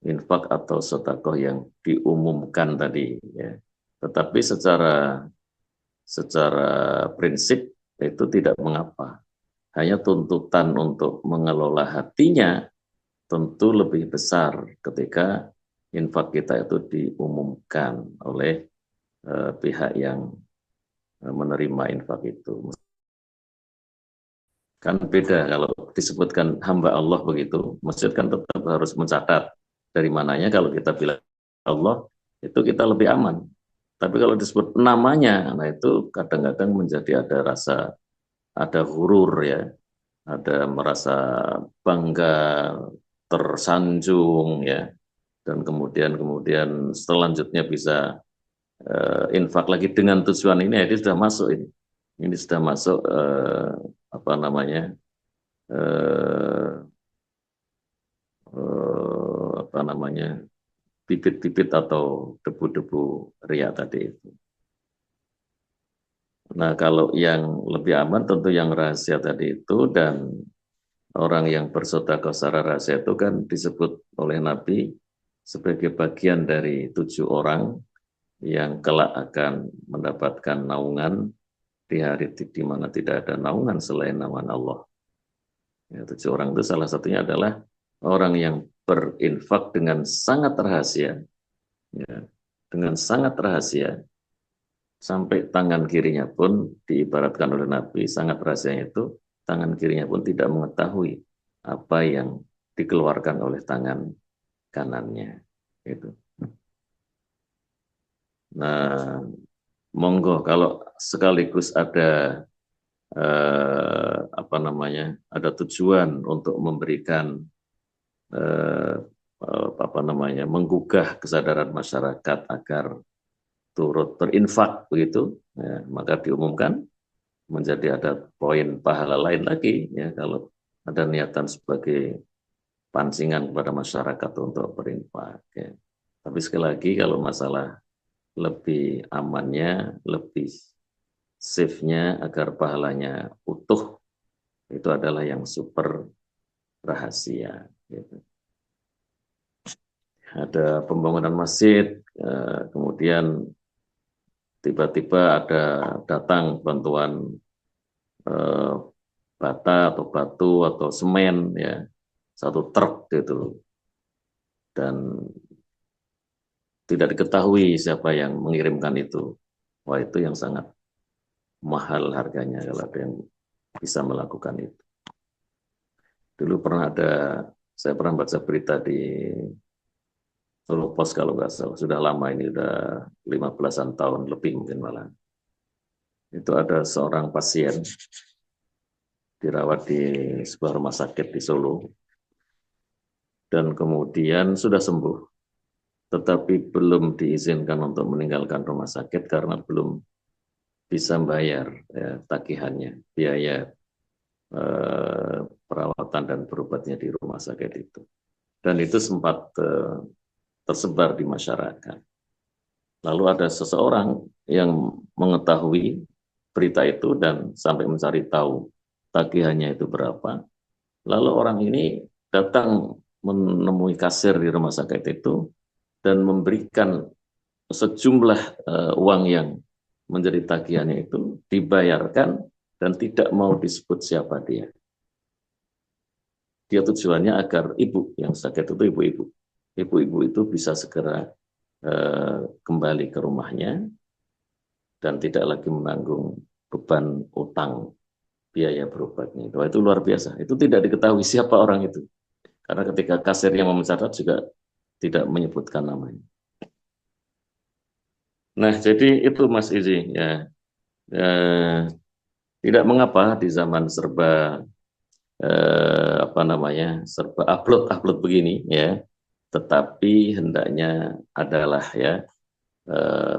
infak atau sedekah yang diumumkan tadi, ya. Tetapi secara prinsip itu tidak mengapa. Hanya tuntutan untuk mengelola hatinya tentu lebih besar ketika infak kita itu diumumkan oleh pihak yang menerima infak itu. Kan beda kalau disebutkan hamba Allah begitu, masjid kan tetap harus mencatat dari mananya. Kalau kita bilang Allah, itu kita lebih aman. Tapi kalau disebut namanya, nah itu kadang-kadang menjadi ada rasa, ada hurur, ya, ada merasa bangga, tersanjung, ya, dan kemudian selanjutnya bisa infak lagi dengan tujuan ini, ya, ini sudah masuk ini sudah masuk apa namanya eh, apa namanya bibit-bibit atau debu-debu riak tadi itu. Nah, kalau yang lebih aman tentu yang rahasia tadi itu, dan orang yang bersedekah secara rahasia itu kan disebut oleh Nabi sebagai bagian dari 7 orang yang kelak akan mendapatkan naungan di hari di mana tidak ada naungan selain naungan Allah. Ya, 7 orang itu salah satunya adalah orang yang berinfak dengan sangat rahasia, ya, dengan sangat rahasia, sampai tangan kirinya pun diibaratkan oleh Nabi, sangat rahasianya itu tangan kirinya pun tidak mengetahui apa yang dikeluarkan oleh tangan kanannya. Gitu. Nah, monggo kalau sekaligus ada apa namanya, ada tujuan untuk memberikan eh, apa namanya, menggugah kesadaran masyarakat agar turut berinfak begitu, ya, maka diumumkan menjadi ada poin pahala lain lagi, ya, kalau ada niatan sebagai pancingan kepada masyarakat untuk berinfak, ya. Tapi sekali lagi kalau masalah lebih amannya, lebih safe-nya agar pahalanya utuh, itu adalah yang super rahasia, gitu. Ada pembangunan masjid, kemudian tiba-tiba ada datang bantuan eh, bata atau batu atau semen, ya, 1 truk gitu, dan tidak diketahui siapa yang mengirimkan itu. Wah, itu yang sangat mahal harganya kalau ada yang bisa melakukan itu. Dulu saya pernah baca berita di Solo Pos kalau nggak salah, sudah lama ini, udah 15-an tahun lebih mungkin malah. Itu ada seorang pasien dirawat di sebuah rumah sakit di Solo, dan kemudian sudah sembuh, tetapi belum diizinkan untuk meninggalkan rumah sakit karena belum bisa membayar, ya, tagihannya, biaya perawatan dan berobatnya di rumah sakit itu. Dan itu sempat tersebar di masyarakat. Lalu ada seseorang yang mengetahui berita itu dan sampai mencari tahu tagihannya itu berapa. Lalu orang ini datang menemui kasir di rumah sakit itu dan memberikan sejumlah uang yang menjadi tagihannya itu, dibayarkan dan tidak mau disebut siapa dia. dia tujuannya agar ibu yang sakit itu ibu-ibu itu bisa segera kembali ke rumahnya dan tidak lagi menanggung beban utang biaya berobatnya. Itu luar biasa. Itu tidak diketahui siapa orang itu. Karena ketika kasirnya mau mencatat juga tidak menyebutkan namanya. Nah, jadi itu Mas Izi ya. Tidak mengapa di zaman serba serba upload begini ya, tetapi hendaknya adalah ya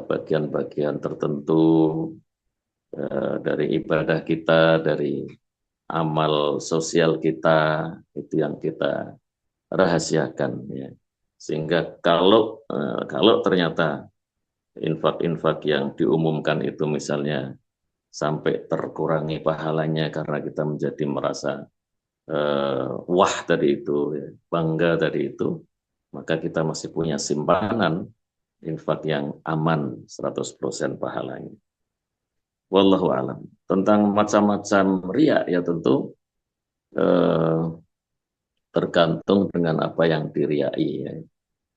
bagian-bagian tertentu dari ibadah kita, dari amal sosial kita itu yang kita rahasiakan ya. Sehingga kalau ternyata infak-infak yang diumumkan itu misalnya sampai terkurangi pahalanya karena kita menjadi merasa wah tadi itu, ya, bangga tadi itu, maka kita masih punya simpanan infak yang aman 100% pahalanya. Wallahu alam. Tentang macam-macam riya ya tentu eh, tergantung dengan apa yang diriai ya.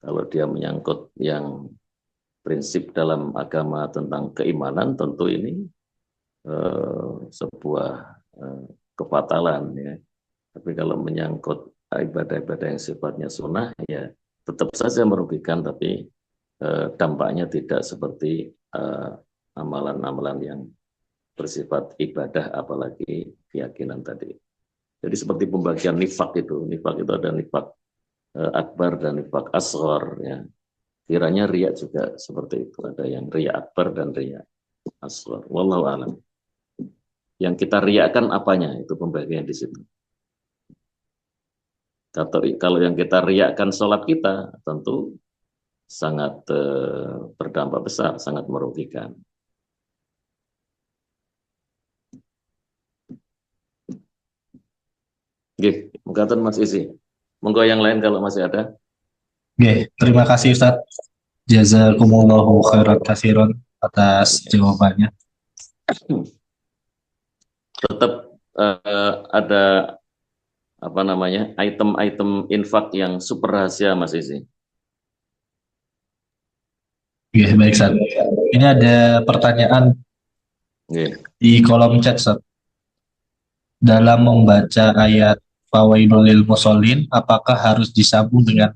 Kalau dia menyangkut yang prinsip dalam agama tentang keimanan tentu ini sebuah kefatalan ya. Tapi kalau menyangkut ibadah-ibadah yang sifatnya sunnah ya tetap saja merugikan tapi dampaknya tidak seperti amalan-amalan yang bersifat ibadah apalagi keyakinan tadi. Jadi seperti pembagian nifak itu ada nifak akbar dan nifak asghar ya. Kiranya riya juga seperti itu, ada yang riya akbar dan riya asghar. Wallahu a'lam. Yang kita riakan apanya itu pembagian di situ. Kalau yang kita riakan sholat kita tentu sangat berdampak besar, sangat merugikan. Oke, mungkin Mas Isi. Monggo yang lain kalau masih ada. Oke, terima kasih Ustadz. Jazakumullahu khairan katsiran atas jawabannya. Tetap ada item-item infak yang super rahasia Mas Isi. Oke, baik Ustadz. Ini ada pertanyaan di kolom chat Ustadz. Dalam membaca ayat Fawailul lil musholin, apakah harus disambung dengan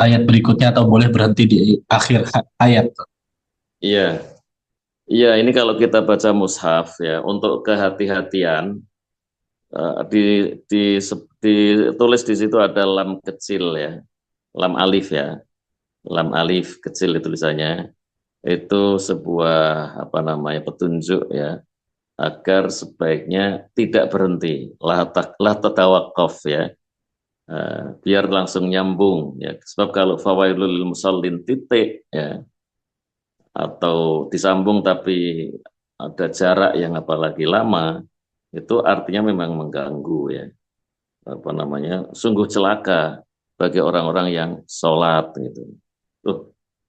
ayat berikutnya atau boleh berhenti di akhir ayat? Iya, iya ini kalau kita baca mushaf ya untuk kehati-hatian ditulis di situ ada lam kecil ya, lam alif ya, lam alif kecil itu tulisannya itu sebuah petunjuk ya agar sebaiknya tidak berhenti la tatawaqaf ya. Biar langsung nyambung ya sebab kalau fawailul lil musallin titik ya atau disambung tapi ada jarak yang apalagi lama itu artinya memang mengganggu ya sungguh celaka bagi orang-orang yang sholat gitu.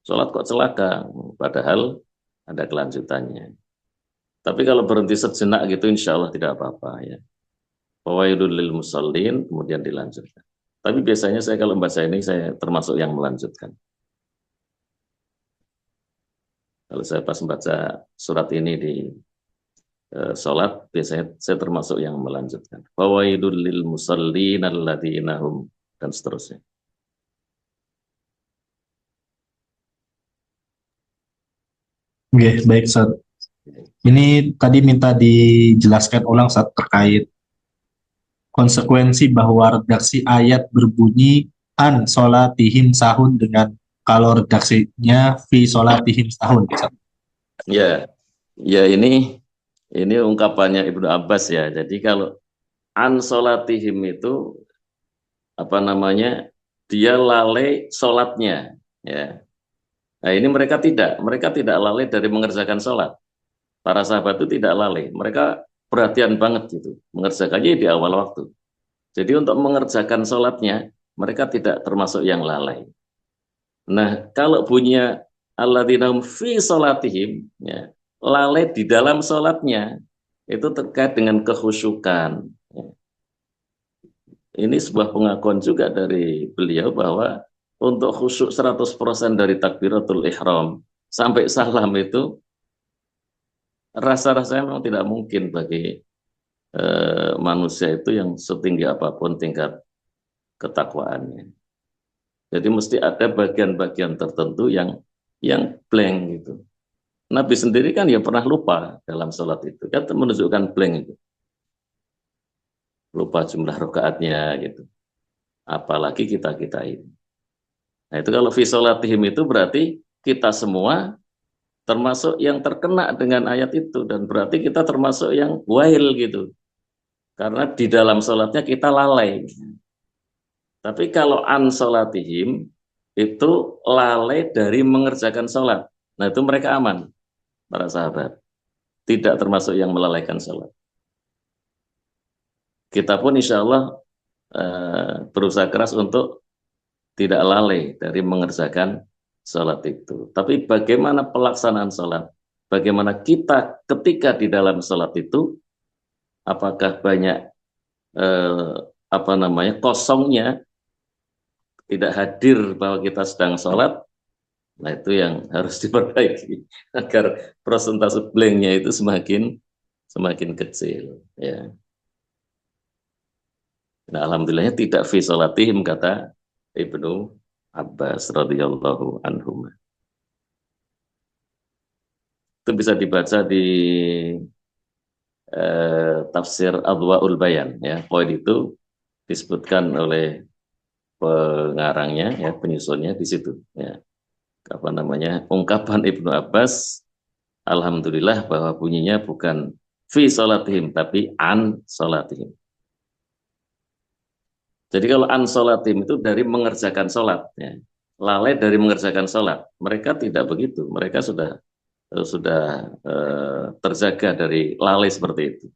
Sholat kok celaka padahal ada kelanjutannya. Tapi kalau berhenti sejenak gitu insya Allah tidak apa-apa ya. Fawailul lil musallin kemudian dilanjutkan. Tapi biasanya saya kalau membaca ini saya termasuk yang melanjutkan. Kalau saya pas membaca surat ini di sholat biasanya saya termasuk yang melanjutkan. Fawailul lil musallin alladzina hum dan seterusnya. Oke, baik Ustaz. Ini tadi minta dijelaskan ulang saat terkait konsekuensi bahwa redaksi ayat berbunyi an sholatihim sahun dengan kalau redaksinya fi sholatihim sahun. Ya, ya ini ungkapannya Ibnu Abbas ya. Jadi kalau an sholatihim itu dia lalai sholatnya ya. Nah ini mereka tidak lalai dari mengerjakan sholat. Para sahabat itu tidak lalai, mereka perhatian banget gitu, mengerjakannya di awal waktu. Jadi untuk mengerjakan sholatnya, mereka tidak termasuk yang lalai. Nah kalau alladzina hum fi sholatihim, ya, lalai di dalam sholatnya, itu terkait dengan kekhusyukan. Ini sebuah pengakuan juga dari beliau bahwa untuk khusyuk 100% dari takbiratul ihram sampai salam itu rasa-rasanya memang tidak mungkin bagi manusia itu yang setinggi apapun tingkat ketakwaannya. Jadi mesti ada bagian-bagian tertentu yang blank gitu. Nabi sendiri kan ya pernah lupa dalam sholat itu, kan menunjukkan blank itu, lupa jumlah rakaatnya gitu. Apalagi kita ini. Nah itu kalau fi sholatihim itu berarti kita semua termasuk yang terkena dengan ayat itu, dan berarti kita termasuk yang wahil gitu. Karena di dalam sholatnya kita lalai. Tapi kalau an sholatihim itu lalai dari mengerjakan sholat. Nah itu mereka aman, para sahabat. Tidak termasuk yang melalaikan sholat. Kita pun insya Allah berusaha keras untuk tidak lalai dari mengerjakan sholat itu. Tapi bagaimana pelaksanaan sholat? Bagaimana kita ketika di dalam sholat itu, apakah banyak kosongnya, tidak hadir bahwa kita sedang sholat? Nah itu yang harus diperbaiki agar persentase blanknya itu semakin kecil. Ya. Nah, alhamdulillahnya tidak fi sholatihim, kata Ibnu Abbas radhiyallahu anhum. Itu bisa dibaca di tafsir Adwaul Bayan, ya. Poin itu disebutkan oleh pengarangnya, ya, penyusunnya di situ, ya. Ungkapan Ibnu Abbas, alhamdulillah, bahwa bunyinya bukan fi sholatihim tapi an sholatihim. Jadi kalau an sholatim itu dari mengerjakan sholat, ya. Lalai dari mengerjakan sholat. Mereka tidak begitu. Mereka sudah terjaga dari lalai seperti itu.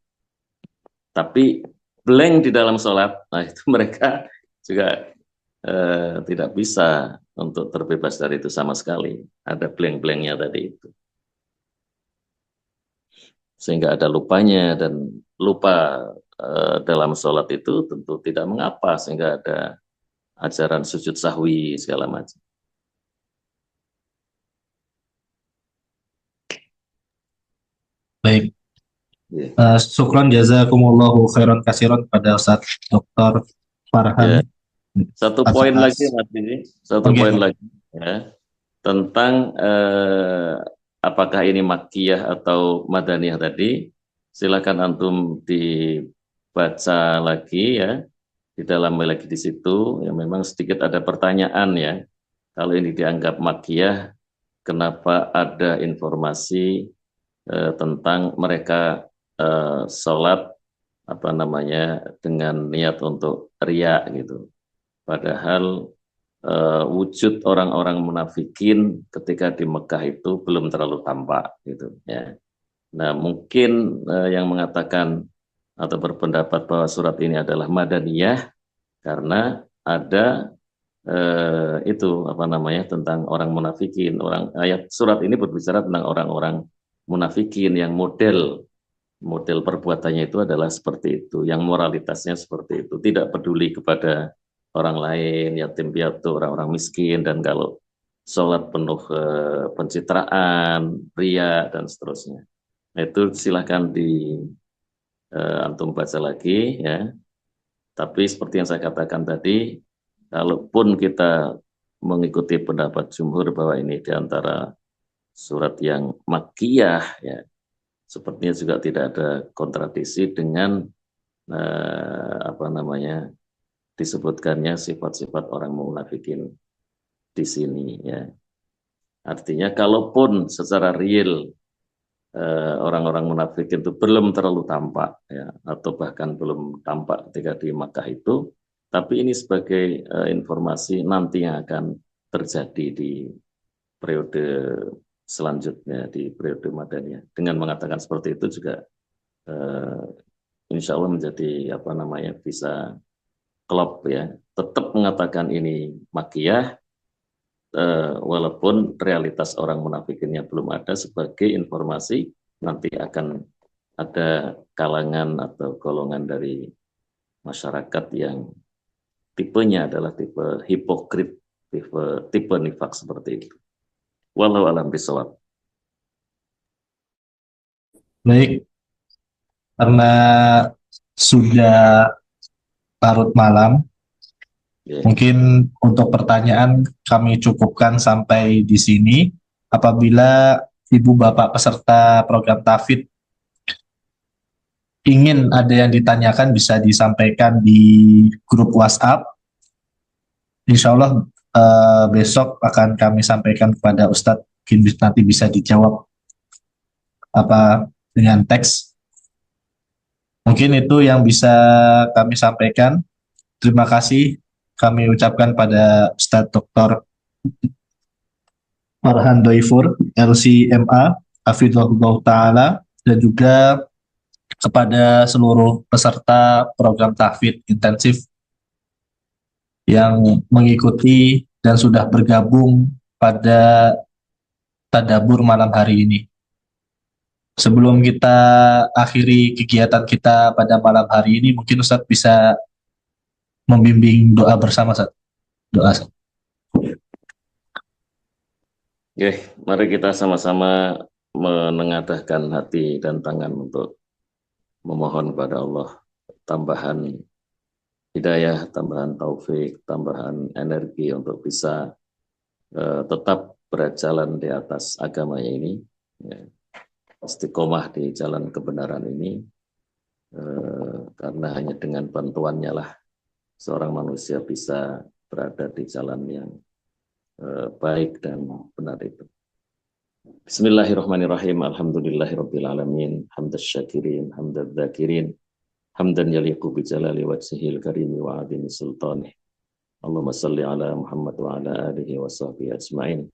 Tapi blank di dalam sholat, nah itu mereka juga tidak bisa untuk terbebas dari itu sama sekali. Ada blank-blanknya tadi itu. Sehingga ada lupanya, dan lupa dalam sholat itu tentu tidak mengapa, sehingga ada ajaran sujud sahwi segala macam. Baik. Yeah. Syukron jazakumullahu khairan kasiron pada Ustaz Dr. Farhan. Yeah. Satu poin lagi, Mas ini. Satu Okay. poin lagi, ya, tentang apakah ini makkiyah atau madaniyah tadi. Silakan antum dibaca lagi, ya, di dalam lagi di situ. Ya, memang sedikit ada pertanyaan, ya. Kalau ini dianggap makkiyah, kenapa ada informasi tentang mereka sholat dengan niat untuk riya gitu. Padahal wujud orang-orang munafikin ketika di Mekah itu belum terlalu tampak gitu, ya. Nah mungkin yang mengatakan atau berpendapat bahwa surat ini adalah madaniyah karena ada tentang orang munafikin. Ayat surat ini berbicara tentang orang-orang munafikin yang model perbuatannya itu adalah seperti itu, yang moralitasnya seperti itu, tidak peduli kepada orang lain, yatim piatu, orang-orang miskin, dan kalau sholat penuh pencitraan, ria, dan seterusnya. Nah, itu silahkan antum baca lagi, ya. Tapi seperti yang saya katakan tadi, kalaupun kita mengikuti pendapat jumhur bahwa ini diantara surat yang makkiyah, ya, sepertinya juga tidak ada kontradiksi dengan disebutkannya sifat-sifat orang munafikin di sini, ya. Artinya kalaupun secara real orang-orang munafikin itu belum terlalu tampak, ya, atau bahkan belum tampak ketika di Makkah itu, tapi ini sebagai informasi nanti yang akan terjadi di periode selanjutnya, di periode Madaniyah. Dengan mengatakan seperti itu juga insya Allah menjadi bisa klop, ya. Tetap mengatakan ini makkiyah walaupun realitas orang munafikinnya belum ada, sebagai informasi nanti akan ada kalangan atau golongan dari masyarakat yang tipenya adalah tipe hipokrit, tipe nifak seperti itu. Wallahu a'lam bishawab. Baik, karena sudah larut malam, Ya. mungkin untuk pertanyaan kami cukupkan sampai di sini. Apabila Ibu Bapak peserta program Tafid ingin ada yang ditanyakan, bisa disampaikan di grup WhatsApp. Insya Allah besok akan kami sampaikan kepada Ustadz, mungkin nanti bisa dijawab apa dengan teks. Mungkin itu yang bisa kami sampaikan. Terima kasih kami ucapkan pada Ustadz Dr. Farhan Doifur, LCMA, Hafizahullah Ta'ala, dan juga kepada seluruh peserta program tahfidz intensif yang mengikuti dan sudah bergabung pada tadabbur malam hari ini. Sebelum kita akhiri kegiatan kita pada malam hari ini, mungkin Ustadz bisa membimbing doa bersama, Ustadz. Doa. Oke, mari kita sama-sama menengadahkan hati dan tangan untuk memohon kepada Allah tambahan hidayah, tambahan taufik, tambahan energi untuk bisa tetap berjalan di atas agama ini, ya, istiqomah di jalan kebenaran ini, karena hanya dengan bantuannya lah seorang manusia bisa berada di jalan yang baik dan benar itu. Bismillahirrahmanirrahim. Alhamdulillahirabbil alamin. Hamdaz syakirin, hamdaz dzakirin, hamdan yaliqu bi jalali wajhihil karim wa adimi sultanih. Allahumma shalli ala Muhammad wa ala alihi wa sahbihi ajmain.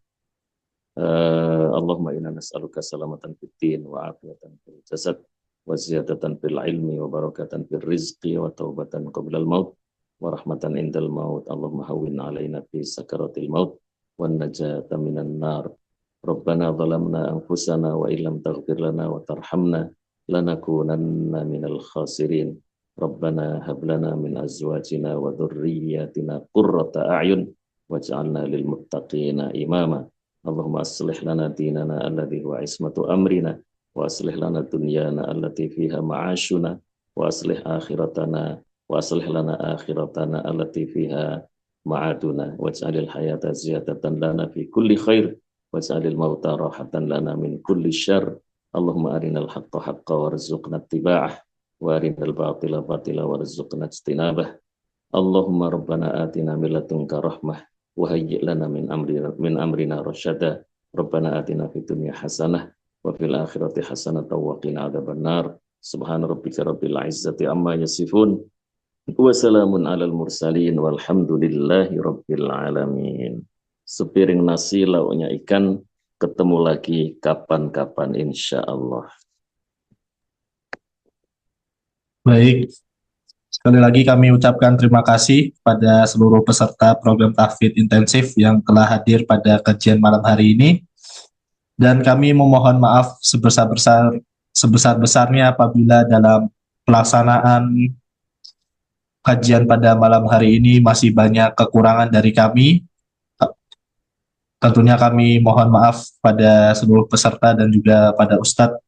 Allahumma inna nas'aluka salamatan fid din wa afiyatan fil jasad wa ziyadatan fil ilmi wa barakatan fil rizqi wa taubatan qabla al maut wa rahmatan indal maut. Allahumma hawwin alaina fi sakaratil maut wan najata minan nar. Rabbana zalamna anfusana wa illam taghfir lana wa tarhamna lanakunanna minal khasirin. Rabbana hab lana min azwajina wa dhurriyyatina qurrata a'yun waj'alna lil muttaqina imama. Allahumma aslih lana dinana alladhi huwa ismatu amrina wa aslih lana dunyana allati fiha ma'ashuna wa aslih akhiratana wa aslih lana akhiratana allati fiha ma'aduna waj'alil hayata ziyadatan lana fi kulli khair waj'alil mauta rahatan lana min kulli syarr. Allahumma arinal haqqa haqqa warzuqna ittiba'ah wa arinal batila batila warzuqna ijtinabah. Allahumma rabbana atina min ladunka rahmah wa hayyi' lana min amrina rasyada. Rabbana atina fid dunya hasanah wa fil akhirati hasanah wa qina adzabannar. Subhana rabbika rabbil izzati amma yasifun wa salamun alal mursalin walhamdulillahi rabbil alamin. Sepiring nasi lauknya ikan, ketemu lagi kapan-kapan insya Allah. Baik, sekali lagi kami ucapkan terima kasih pada seluruh peserta program tahfidz intensif yang telah hadir pada kajian malam hari ini. Dan kami memohon maaf sebesar-besarnya apabila dalam pelaksanaan kajian pada malam hari ini masih banyak kekurangan dari kami. Tentunya kami mohon maaf pada seluruh peserta dan juga pada Ustadz.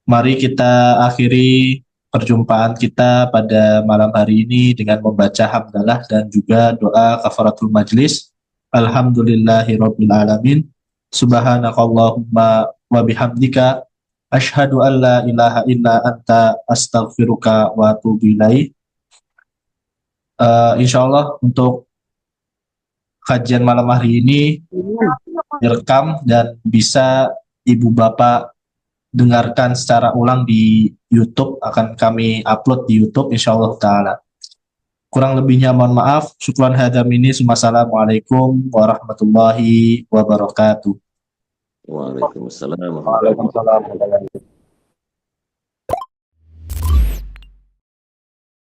Mari kita akhiri perjumpaan kita pada malam hari ini dengan membaca hamdalah dan juga doa kafaratul majlis. Alhamdulillahirabbil alamin. Subhanakallahumma wa bihamdika asyhadu an la ilaha illa anta astaghfiruka wa atubu ilaik. Insyaallah untuk kajian malam hari ini direkam dan bisa Ibu Bapak dengarkan secara ulang di YouTube, akan kami upload di YouTube insyaallah taala. Kurang lebihnya mohon maaf. Syukran hadam ini. Wassalamualaikum warahmatullahi wabarakatuh. Waalaikumsalam. Waalaikumsalam.